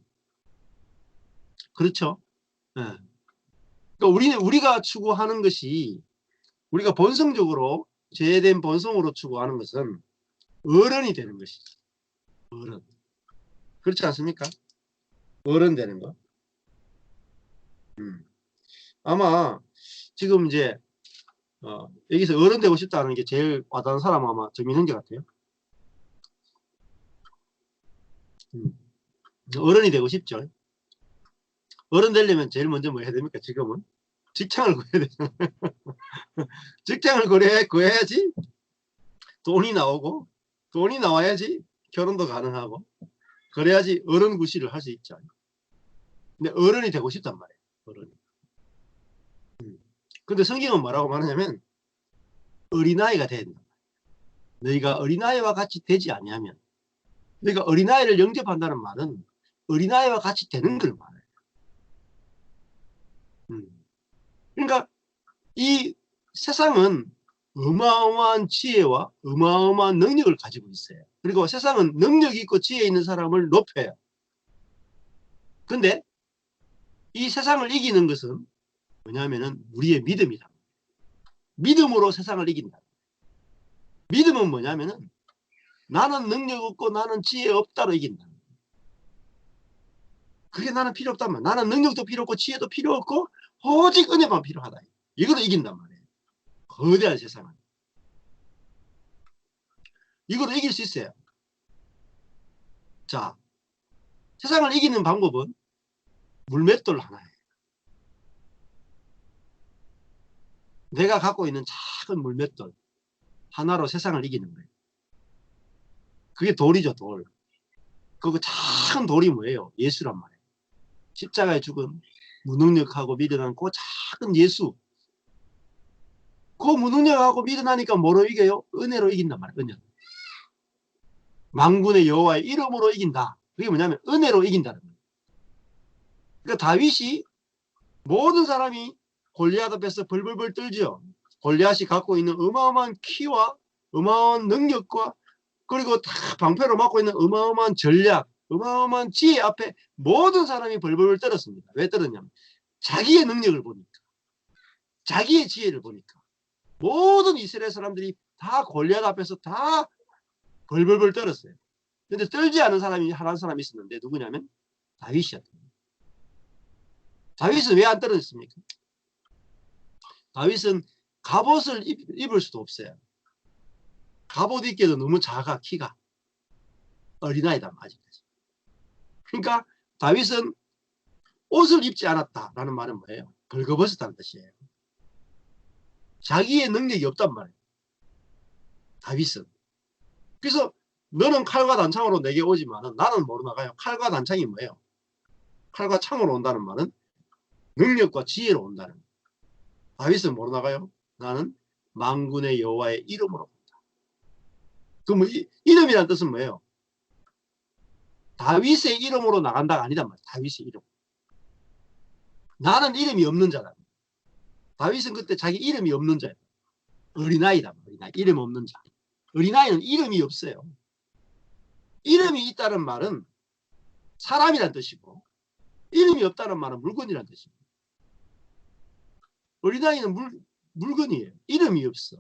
그렇죠? 네. 그러니까 우리가 추구하는 것이, 우리가 본성적으로 죄된 본성으로 추구하는 것은 어른이 되는 것이죠. 어른. 그렇지 않습니까? 어른 되는 거. 아마 지금 이제 여기서 어른 되고 싶다는 게 제일 와닿는 사람은 아마 정민형제 같아요. 어른이 되고 싶죠. 어른 되려면 제일 먼저 뭐 해야 됩니까? 지금은 직장을 구해야 되잖아요. 직장을 구해야지 돈이 나오고, 돈이 나와야지 결혼도 가능하고, 그래야지 어른 구실을 할 수 있죠. 근데 어른이 되고 싶단 말이에요. 어른이. 근데 성경은 뭐라고 말하냐면 어린아이가 돼야 된다. 너희가 어린아이와 같이 되지 아니하면, 너희가 어린아이를 영접한다는 말은 어린아이와 같이 되는 걸 말해요. 그러니까 이 세상은 어마어마한 지혜와 어마어마한 능력을 가지고 있어요. 그리고 세상은 능력 있고 지혜 있는 사람을 높여요. 근데 이 세상을 이기는 것은 뭐냐면은 우리의 믿음이다. 믿음으로 세상을 이긴다. 믿음은 뭐냐면은 나는 능력 없고 나는 지혜 없다로 이긴다. 그게 나는 필요 없단 말이야. 나는 능력도 필요 없고 지혜도 필요 없고 오직 은혜만 필요하다. 이걸로 이긴단 말이에요. 거대한 세상은. 이걸로 이길 수 있어요. 자, 세상을 이기는 방법은 물맷돌 하나예요. 내가 갖고 있는 작은 물맷돌 하나로 세상을 이기는 거예요. 그게 돌이죠, 돌. 그 작은 돌이 뭐예요? 예수란 말이에요. 십자가에 죽은 무능력하고 미련한 그 작은 예수. 그 무능력하고 미련하니까 뭐로 이겨요? 은혜로 이긴단 말이에요. 은혜로. 만군의 여호와의 이름으로 이긴다. 그게 뭐냐면 은혜로 이긴다는 거예요. 그러니까 다윗이, 모든 사람이 골리앗 앞에서 벌벌벌 떨죠. 골리앗이 갖고 있는 어마어마한 키와 어마어마한 능력과, 그리고 다 방패로 막고 있는 어마어마한 전략, 어마어마한 지혜 앞에 모든 사람이 벌벌 떨었습니다. 왜 떨었냐면 자기의 능력을 보니까, 자기의 지혜를 보니까. 모든 이스라엘 사람들이 다 골리앗 앞에서 다 벌벌벌 떨었어요. 근데 떨지 않은 사람이 한 사람이 있었는데 누구냐면 다윗이었던 거예요. 다윗은 왜 안 떨어졌습니까? 다윗은 갑옷을 입을 수도 없어요. 갑옷 입기도 너무 작아, 키가. 어린아이다, 아직까지. 그러니까 다윗은 옷을 입지 않았다라는 말은 뭐예요? 벌거벗었다는 뜻이에요. 자기의 능력이 없단 말이에요, 다윗은. 그래서 너는 칼과 단창으로 내게 오지만 나는 뭐로 나가요? 칼과 단창이 뭐예요? 칼과 창으로 온다는 말은 능력과 지혜로 온다는 거예요. 다윗은 뭐로 나가요? 나는 만군의 여호와의 이름으로 온다. 그럼 이름이라는 뜻은 뭐예요? 다윗의 이름으로 나간다가 아니다 말이에요. 다윗의 이름. 나는 이름이 없는 자다. 다윗은 그때 자기 이름이 없는 자예요. 어린아이다. 어린아이. 이름 없는 자. 어린아이는 이름이 없어요. 이름이 있다는 말은 사람이란 뜻이고 이름이 없다는 말은 물건이란 뜻입니다. 어린아이는 물건이에요. 이름이 없어.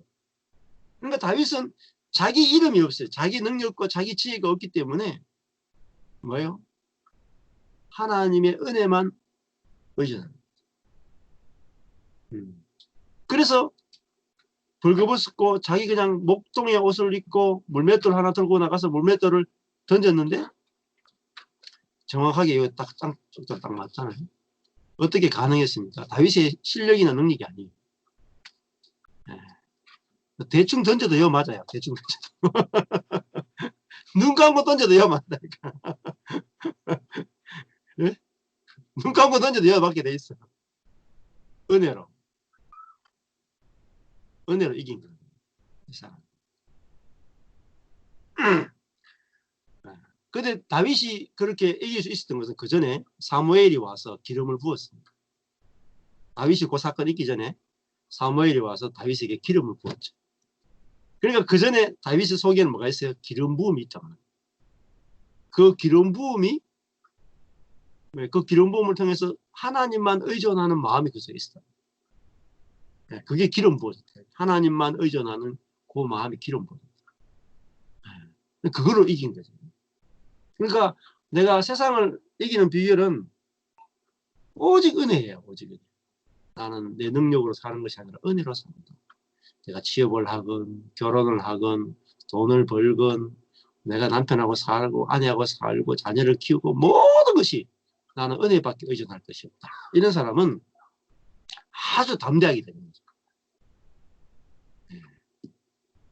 그러니까 다윗은 자기 이름이 없어요. 자기 능력과 자기 지혜가 없기 때문에 뭐예요? 하나님의 은혜만 의존합니다. 그래서 벌거벗고 자기 그냥 목동에 옷을 입고 물맷돌 하나 들고 나가서 물맷돌을 던졌는데 정확하게 이거 딱 맞잖아요. 어떻게 가능했습니까? 다윗의 실력이나 능력이 아니에요. 네. 대충 던져도 여 맞아요. 대충 던져도. 눈 감고 던져도 여 맞다니까. 네? 눈 감고 던져도 여 맞게 돼 있어. 은혜로 이긴 거예요. 이 사람. 근데 다윗이 그렇게 이길 수 있었던 것은 그 전에 사무엘이 와서 기름을 부었습니다. 다윗이 그 사건 있기 전에 사무엘이 와서 다윗에게 기름을 부었죠. 그러니까 그 전에 다윗의 속에는 뭐가 있어요? 기름 부음이 있단 말이에요. 그 기름 부음이 그 기름 부음을 통해서 하나님만 의존하는 마음이 그속에 있어요. 그게 기름 부었어요. 하나님만 의존하는 그 마음이 기름 부었어요. 그걸로 이긴 거죠. 그러니까 내가 세상을 이기는 비결은 오직 은혜예요. 오직 은혜. 나는 내 능력으로 사는 것이 아니라 은혜로 삽니다. 내가 취업을 하건 결혼을 하건 돈을 벌건 내가 남편하고 살고 아내하고 살고 자녀를 키우고 모든 것이 나는 은혜밖에 의존할 것이 없다. 이런 사람은 아주 담대하게 되는 거죠.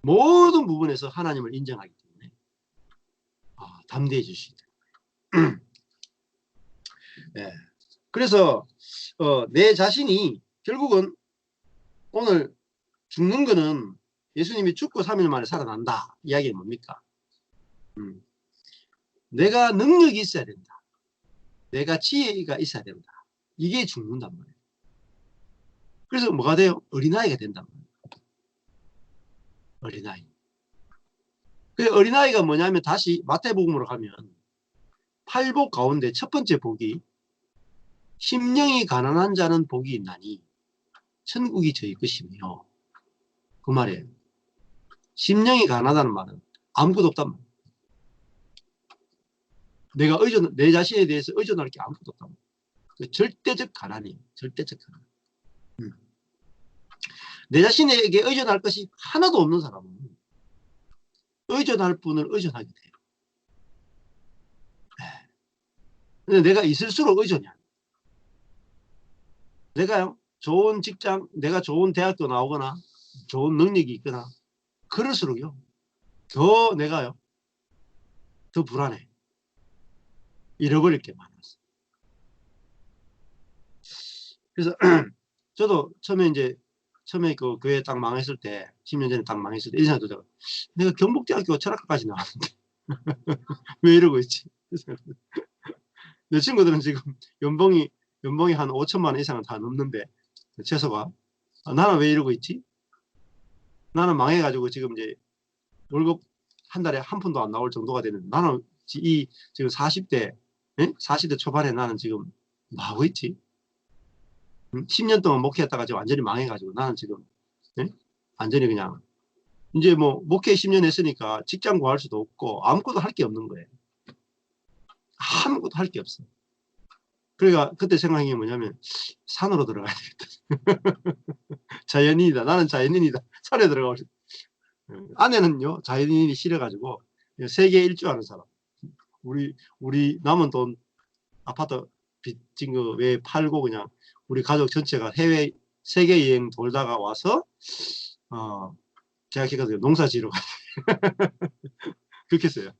모든 부분에서 하나님을 인정하기 때문에 담대해질 수 있다. 네. 그래서 내 자신이 결국은 오늘 죽는 거는 예수님이 죽고 3일 만에 살아난다. 이야기는 뭡니까? 내가 능력이 있어야 된다. 내가 지혜가 있어야 된다. 이게 죽는단 말이에요. 그래서 뭐가 돼요? 어린아이가 된단 말이에요. 어린아이. 그 어린아이가 뭐냐면 다시 마태복음으로 가면 8복 가운데 첫 번째 복이 심령이 가난한 자는 복이 있나니 천국이 저희 것이며 그 말이에요. 심령이 가난하다는 말은 아무것도 없단 말이에요. 내 자신에 대해서 의존할 게 아무것도 없단 말이에요. 그 절대적 가난이에요. 절대적 가난. 내 자신에게 의존할 것이 하나도 없는 사람은 의존할 분을 의존하게 돼요. 근데 내가 있을수록 의존이 안 돼요. 내가요, 좋은 직장, 내가 좋은 대학교 나오거나 좋은 능력이 있거나 그럴수록요, 더 내가요, 더 불안해. 잃어버릴 게 많았어. 그래서 저도 처음에 그 교회 딱 망했을 때, 10년 전에 딱 망했을 때, 이 생각도 들어요. 내가 경북대학교 철학과까지 나왔는데, 왜 이러고 있지? 내 친구들은 지금 연봉이 한 5천만 원 이상은 다 넘는데, 최소가. 나는 왜 이러고 있지? 나는 망해가지고 지금 이제 월급 한 달에 한 푼도 안 나올 정도가 되는데, 나는 지금 40대, 40대 초반에 나는 지금 뭐 하고 있지? 10년 동안 목회했다가 지금 완전히 망해가지고 나는 지금 완전히 그냥 이제 뭐 목회 10년 했으니까 직장 구할 수도 없고 아무것도 할 게 없는 거예요. 아무것도 할 게 없어. 그러니까 그때 생각한 게 뭐냐면 산으로 들어가야 되겠다. 자연인이다. 나는 자연인이다. 산에 들어가고 싶다. 아내는요 자연인이 싫어가지고 세계 일주하는 사람. 우리 남은 돈 아파트 빚진 거 외에 팔고 그냥 우리 가족 전체가 해외 세계 여행 돌다가 와서 제가 기가지고 농사 지으러 가요. 그렇게 했어요.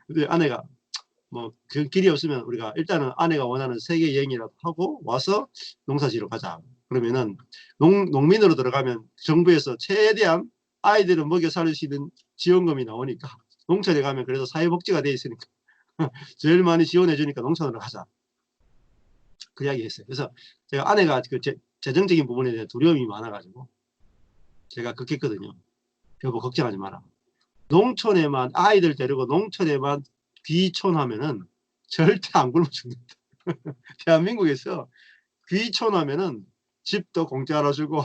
근데 아내가 뭐 그 길이 없으면 우리가 일단은 아내가 원하는 세계 여행이라도 하고 와서 농사 지으러 가자. 그러면은 농민으로 들어가면 정부에서 최대한 아이들을 먹여 살릴 수 있는 지원금이 나오니까 농촌에 가면 그래도 사회복지가 돼 있으니까 제일 많이 지원해 주니까 농촌으로 가자. 그 이야기 했어요. 그래서 제가 아내가 그 재정적인 부분에 대한 두려움이 많아가지고 제가 그렇게 했거든요. 여보 걱정하지 마라. 농촌에만 아이들 데리고 농촌에만 귀촌하면은 절대 안 굶어 죽는다. 대한민국에서 귀촌하면은 집도 공짜로 주고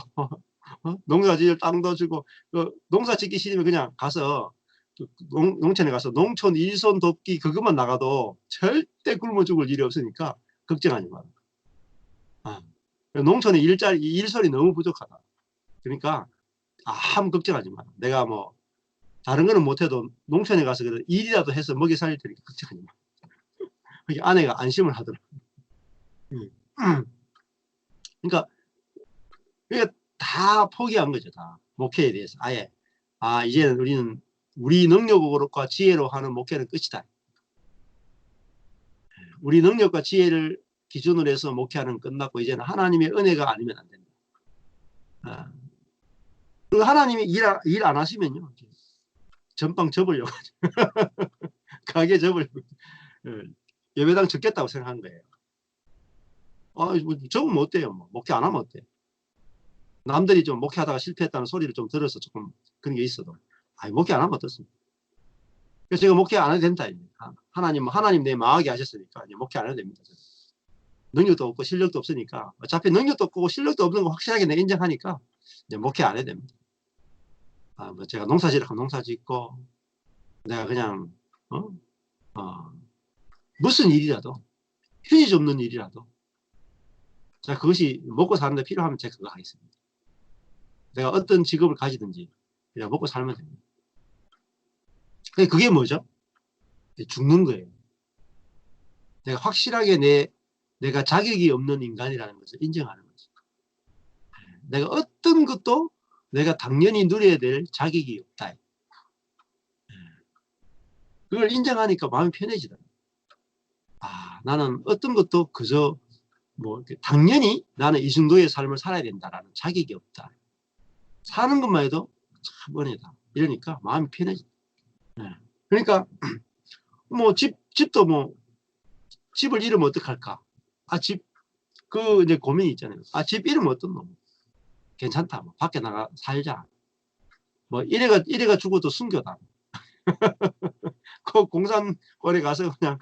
농사 지을 땅도 주고 농사 짓기 싫으면 그냥 가서 농촌에 가서 농촌 일손 돕기 그것만 나가도 절대 굶어 죽을 일이 없으니까 걱정하지 마라. 농촌에 일손이 너무 부족하다. 그러니까 아무 걱정하지 마라. 내가 뭐 다른 거는 못해도 농촌에 가서 일이라도 해서 먹여 살릴 테니까 걱정하지 마. 그게 아내가 안심을 하더라. 그러니까 다 포기한 거죠. 다 목회에 대해서 아예 이제는 우리는 우리 능력과 지혜로 하는 목회는 끝이다. 우리 능력과 지혜를 기준으로 해서 목회하는 끝났고 이제는 하나님의 은혜가 아니면 안 된다. 그리고 하나님이 일 안 하시면요 전방 접으려고 가게 접으려고 예배당 접겠다고 생각한 거예요. 뭐 접으면 어때요? 뭐 목회 안 하면 어때? 남들이 좀 목회하다가 실패했다는 소리를 좀 들어서 조금 그런 게 있어도 목회 안 하면 어떻습니까? 그래서 제가 목회 안 해도 된다. 하나님 내 망하게 하셨으니까 이제 목회 안 해도 됩니다. 능력도 없고 실력도 없으니까 어차피 능력도 없고 실력도 없는 거 확실하게 내가 인정하니까 이제 목회 안 해도 됩니다. 뭐 제가 농사지를 하면 농사 짓고 내가 그냥 무슨 일이라도 휴지 줍는 일이라도 자 그것이 먹고 사는데 필요하면 제가 그거 하겠습니다. 내가 어떤 직업을 가지든지 그냥 먹고 살면 됩니다. 그게 뭐죠? 죽는 거예요. 내가 확실하게 내가 자격이 없는 인간이라는 것을 인정하는 거죠. 내가 어떤 것도 내가 당연히 누려야 될 자격이 없다. 그걸 인정하니까 마음이 편해지더라고요. 나는 어떤 것도 그저 뭐 당연히 나는 이 정도의 삶을 살아야 된다라는 자격이 없다. 사는 것만 해도 참 은혜다. 이러니까 마음이 편해져. 그러니까 뭐 집도 뭐 집을 잃으면 어떡할까? 이제 고민이 있잖아요. 집 잃으면 어떻노? 괜찮다. 뭐 밖에 나가 살자. 뭐 이래가 죽어도 순교다. 그 공산권에 가서 그냥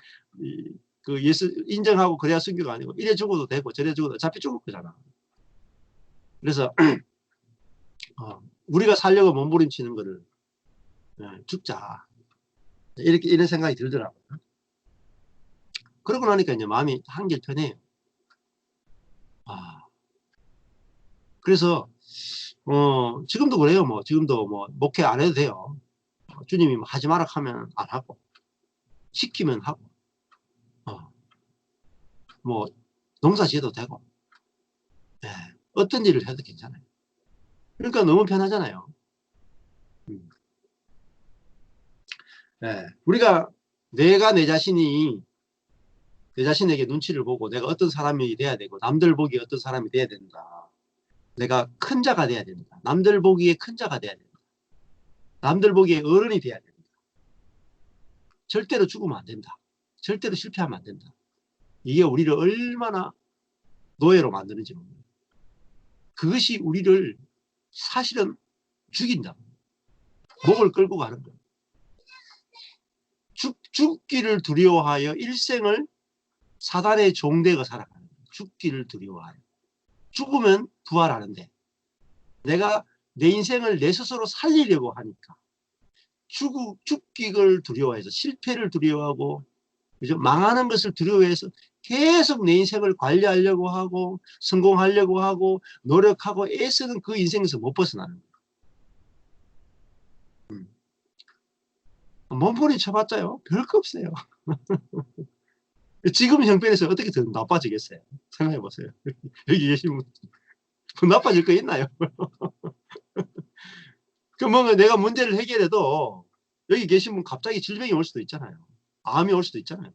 그 예수 인정하고 그래야 순교가 아니고 이래 죽어도 되고 저래 죽어도 어차피 죽을 거잖아. 그래서 우리가 살려고 몸부림치는 거를 죽자. 이런 생각이 들더라고요. 그러고 나니까 이제 마음이 한결 편해요. 그래서 지금도 그래요. 뭐 지금도 뭐 목회 안 해도 돼요. 주님이 뭐 하지 마라 하면 안 하고 시키면 하고 뭐 농사 지어도 되고 어떤 일을 해도 괜찮아요. 그러니까 너무 편하잖아요. 우리가 내가 내 자신에게 눈치를 보고 내가 어떤 사람이 돼야 되고 남들 보기에 어떤 사람이 돼야 된다. 내가 큰 자가 돼야 된다. 남들 보기에 큰 자가 돼야 된다. 남들 보기에 어른이 돼야 된다. 절대로 죽으면 안 된다. 절대로 실패하면 안 된다. 이게 우리를 얼마나 노예로 만드는지 모릅니다. 그것이 우리를 사실은 죽인다. 목을 끌고 가는 거예요. 죽기를 두려워하여 일생을 사단의 종되어 살아가는 거예요. 죽기를 두려워하여. 죽으면 부활하는데 내가 내 인생을 내 스스로 살리려고 하니까 죽기를 두려워해서 실패를 두려워하고 그죠? 망하는 것을 두려워해서 계속 내 인생을 관리하려고 하고 성공하려고 하고 노력하고 애쓰는 그 인생에서 못 벗어나는 거예요. 몸부림 쳐봤자요 별거 없어요. 지금 형편에서 어떻게 더 나빠지겠어요? 생각해 보세요. 여기 계신 분 나빠질 거 있나요? 그 뭔가 내가 문제를 해결해도 여기 계신 분 갑자기 질병이 올 수도 있잖아요. 암이 올 수도 있잖아요.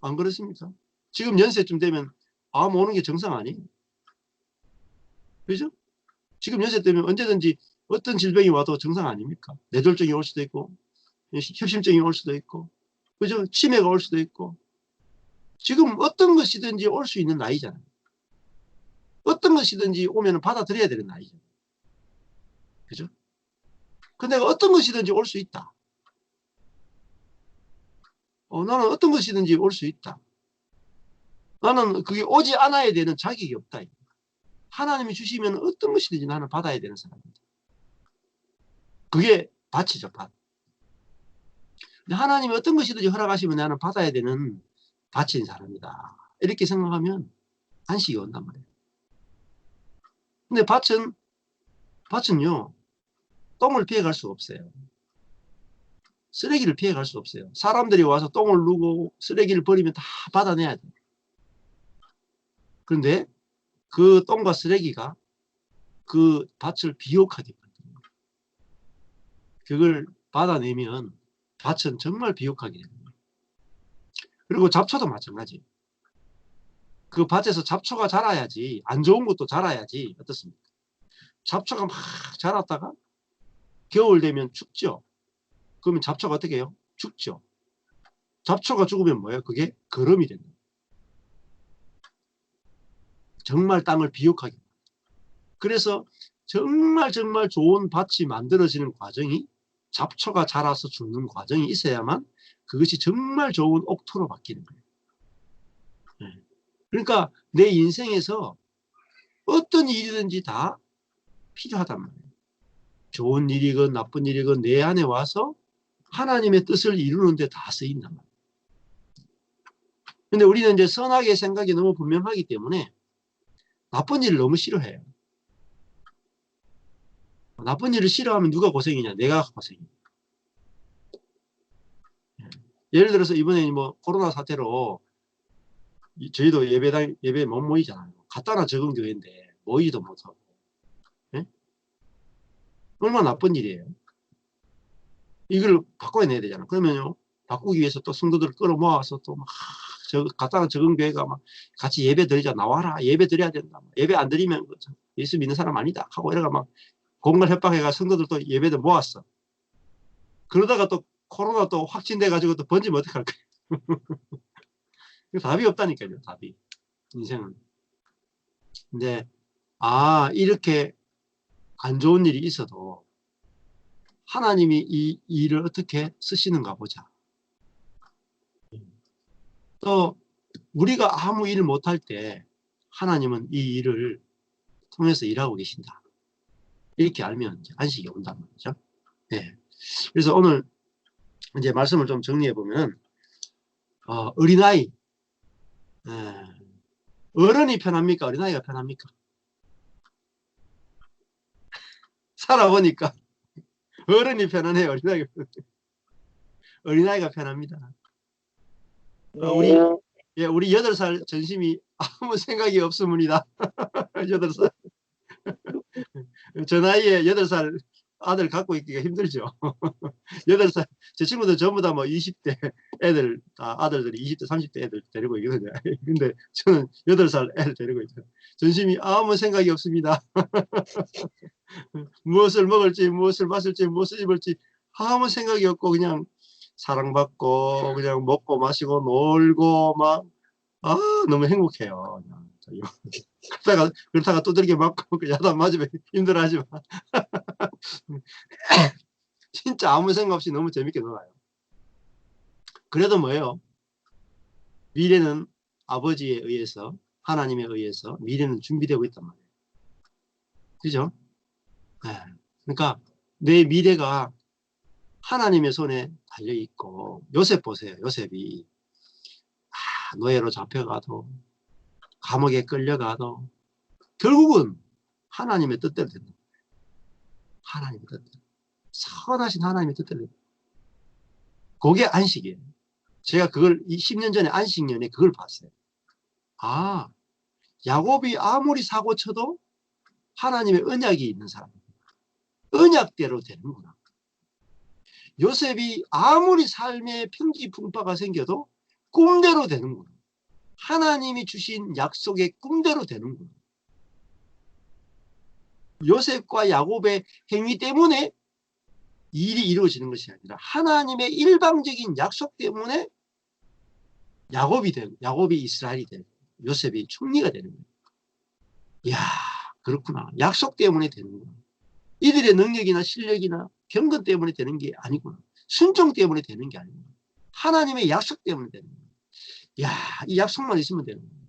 안 그렇습니까? 지금 연세쯤 되면 암 오는 게 정상 아니에요? 그죠? 지금 연세 되면 언제든지 어떤 질병이 와도 정상 아닙니까? 뇌졸중이 올 수도 있고 협심증이 올 수도 있고 그죠? 치매가 올 수도 있고 지금 어떤 것이든지 올 수 있는 나이잖아요. 어떤 것이든지 오면 받아들여야 되는 나이죠. 그죠? 근데 어떤 것이든지 올 수 있다. 나는 어떤 것이든지 올 수 있다. 나는 그게 오지 않아야 되는 자격이 없다. 하나님이 주시면 어떤 것이든지 나는 받아야 되는 사람입니다. 그게 밭이죠, 밭. 근데 하나님이 어떤 것이든지 허락하시면 나는 받아야 되는 밭인 사람이다. 이렇게 생각하면 안식이 온단 말이에요. 근데 밭은요, 똥을 피해갈 수가 없어요. 쓰레기를 피해갈 수 없어요. 사람들이 와서 똥을 누고 쓰레기를 버리면 다 받아내야 돼요. 그런데 그 똥과 쓰레기가 그 밭을 비옥하게 만듭니다. 그걸 받아내면 밭은 정말 비옥하게 됩니다. 그리고 잡초도 마찬가지. 그 밭에서 잡초가 자라야지, 안 좋은 것도 자라야지. 어떻습니까? 잡초가 막 자랐다가 겨울 되면 죽죠. 그러면 잡초가 어떻게 해요? 죽죠. 잡초가 죽으면 뭐예요? 그게 거름이 됩니다. 정말 땅을 비옥하게. 그래서 정말 좋은 밭이 만들어지는 과정이, 잡초가 자라서 죽는 과정이 있어야만 그것이 정말 좋은 옥토로 바뀌는 거예요. 네. 그러니까 내 인생에서 어떤 일이든지 다 필요하단 말이에요. 좋은 일이건 나쁜 일이건 내 안에 와서 하나님의 뜻을 이루는 데 다 쓰인단 말이에요. 근데 우리는 이제 선악의 생각이 너무 분명하기 때문에 나쁜 일을 너무 싫어해요. 나쁜 일을 싫어하면 누가 고생이냐? 내가 고생이냐. 예를 들어서 이번에 뭐 코로나 사태로 저희도 예배 못 모이잖아요. 갖다나 적은 교회인데 모이지도 못하고. 네? 얼마나 나쁜 일이에요. 이걸 바꿔야 내야 되잖아. 그러면요, 바꾸기 위해서 또 성도들을 끌어모아서 또 막 갖다가 적은 교회가 막 같이 예배 드리자, 나와라, 예배 드려야 된다. 예배 안 드리면 예수 믿는 사람 아니다 하고 이래가 막 공갈 협박해가 성도들 또 예배들 모았어. 그러다가 또 코로나 또 확진돼 가지고 또 번지면 어떡할 거예요. 답이 없다니까요. 답이. 인생은. 근데 이렇게 안 좋은 일이 있어도 하나님이 이 일을 어떻게 쓰시는가 보자. 또 우리가 아무 일을 못할 때 하나님은 이 일을 통해서 일하고 계신다. 이렇게 알면 이제 안식이 온단 말이죠. 네. 그래서 오늘 이제 말씀을 좀 정리해 보면, 어린아이, 어른이 편합니까? 어린아이가 편합니까? 살아보니까 어른이 편하네요. 어린아이가 편합니다. 우리 8살 전심이 아무 생각이 없습니다. 8살. 저 나이에 8살 아들 갖고 있기가 힘들죠. 8살, 제 친구들 전부 다 뭐 20대 애들, 아들들이 20대, 30대 애들 데리고 있거든요. 근데 저는 8살 애를 데리고 있어요. 전심이 아무 생각이 없습니다. 무엇을 먹을지, 무엇을 마실지, 무엇을 입을지 아무 생각이 없고 그냥 사랑받고 그냥 먹고 마시고 놀고 막 너무 행복해요. 그렇다가 두들겨 맞고 야단 맞으면 힘들어하지만 진짜 아무 생각 없이 너무 재밌게 놀아요. 그래도 뭐예요? 미래는 아버지에 의해서, 하나님에 의해서 미래는 준비되고 있단 말이에요. 그죠? 네. 그러니까 내 미래가 하나님의 손에 달려있고, 요셉 보세요. 요셉이 노예로 잡혀가도 감옥에 끌려가도 결국은 하나님의 뜻대로 된다. 하나님의 뜻대로. 선하신 하나님의 뜻대로 된다. 그게 안식이에요. 제가 그걸 10년 전에 안식년에 그걸 봤어요. 야곱이 아무리 사고 쳐도 하나님의 언약이 있는 사람입니다. 언약대로 되는구나. 요셉이 아무리 삶의 평지풍파가 생겨도 꿈대로 되는구나. 하나님이 주신 약속의 꿈대로 되는구나. 요셉과 야곱의 행위 때문에 일이 이루어지는 것이 아니라 하나님의 일방적인 약속 때문에 야곱이 이스라엘이 되고 요셉이 총리가 되는 거예요. 이야, 그렇구나. 약속 때문에 되는구나. 이들의 능력이나 실력이나 경건 때문에 되는 게 아니구나. 순종 때문에 되는 게 아니구나. 하나님의 약속 때문에 되는 거야. 야, 이 약속만 있으면 되는 거야.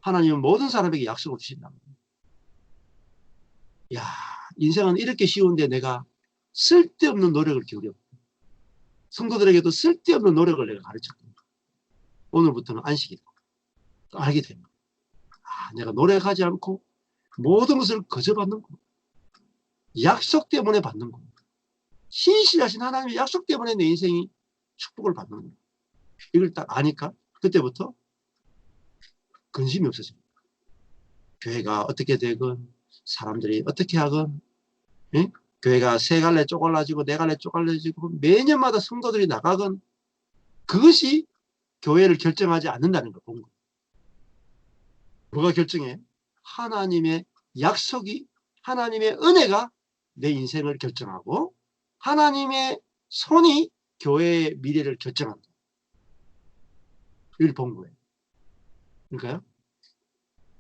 하나님은 모든 사람에게 약속을 주신다. 야, 인생은 이렇게 쉬운데 내가 쓸데없는 노력을 기울여. 성도들에게도 쓸데없는 노력을 내가 가르쳤다. 오늘부터는 안식이다. 알게 됩니다. 아, 내가 노력하지 않고 모든 것을 거저 받는 거. 약속 때문에 받는 거. 신실하신 하나님의 약속 때문에 내 인생이 축복을 받는 거. 이걸 딱 아니까 그때부터 근심이 없어집니다. 교회가 어떻게 되건 사람들이 어떻게 하건, 예? 교회가 세 갈래 쪼갈라지고 네 갈래 쪼갈라지고 매년마다 성도들이 나가건 그것이 교회를 결정하지 않는다는 걸 본 거예요. 뭐가 결정해? 하나님의 약속이, 하나님의 은혜가 내 인생을 결정하고 하나님의 손이 교회의 미래를 결정한다. 이걸 본 거예요. 그러니까요,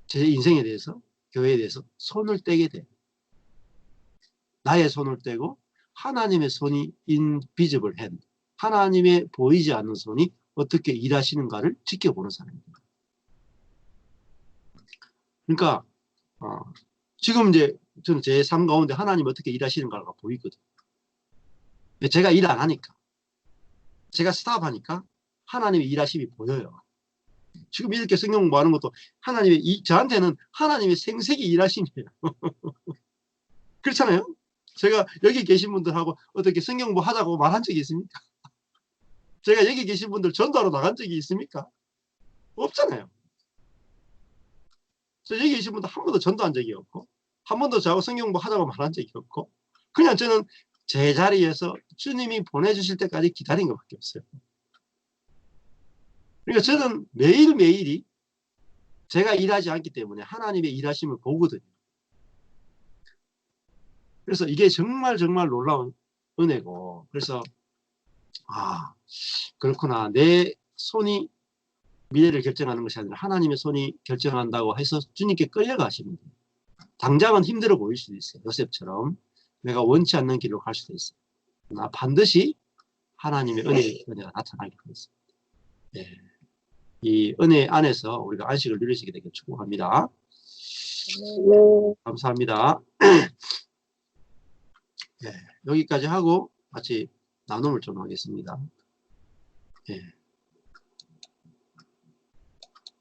제 인생에 대해서, 교회에 대해서 손을 떼게 돼. 나의 손을 떼고 하나님의 손이 invisible hand, 하나님의 보이지 않는 손이 어떻게 일하시는가를 지켜보는 사람입니다. 그러니까 지금 이제 저는 제 삶 가운데 하나님이 어떻게 일하시는가가 보이거든요. 제가 일 안 하니까, 제가 스탑하니까 하나님의 일하심이 보여요. 지금 이렇게 성경 공부하는 것도 저한테는 하나님의 생색이 일하심이에요. 그렇잖아요? 제가 여기 계신 분들하고 어떻게 성경 공부하자고 말한 적이 있습니까? 제가 여기 계신 분들 전도하러 나간 적이 있습니까? 없잖아요. 저 여기 계신 분들 한 번도 전도한 적이 없고, 한 번도 저하고 성경 공부하자고 말한 적이 없고, 그냥 저는 제 자리에서 주님이 보내주실 때까지 기다린 것밖에 없어요. 그러니까 저는 매일매일이 제가 일하지 않기 때문에 하나님의 일하심을 보거든요. 그래서 이게 정말 정말 놀라운 은혜고, 그래서 그렇구나, 내 손이 미래를 결정하는 것이 아니라 하나님의 손이 결정한다고 해서 주님께 끌려가시면 돼요. 당장은 힘들어 보일 수도 있어요. 요셉처럼 내가 원치 않는 길로 갈 수도 있어요. 그러나 반드시 하나님의 은혜가 나타나게 되겠습니다. 네. 이 은혜 안에서 우리가 안식을 누리시게 되길 축복합니다. 네. 감사합니다. 네, 여기까지 하고 같이 나눔을 좀 하겠습니다. 네.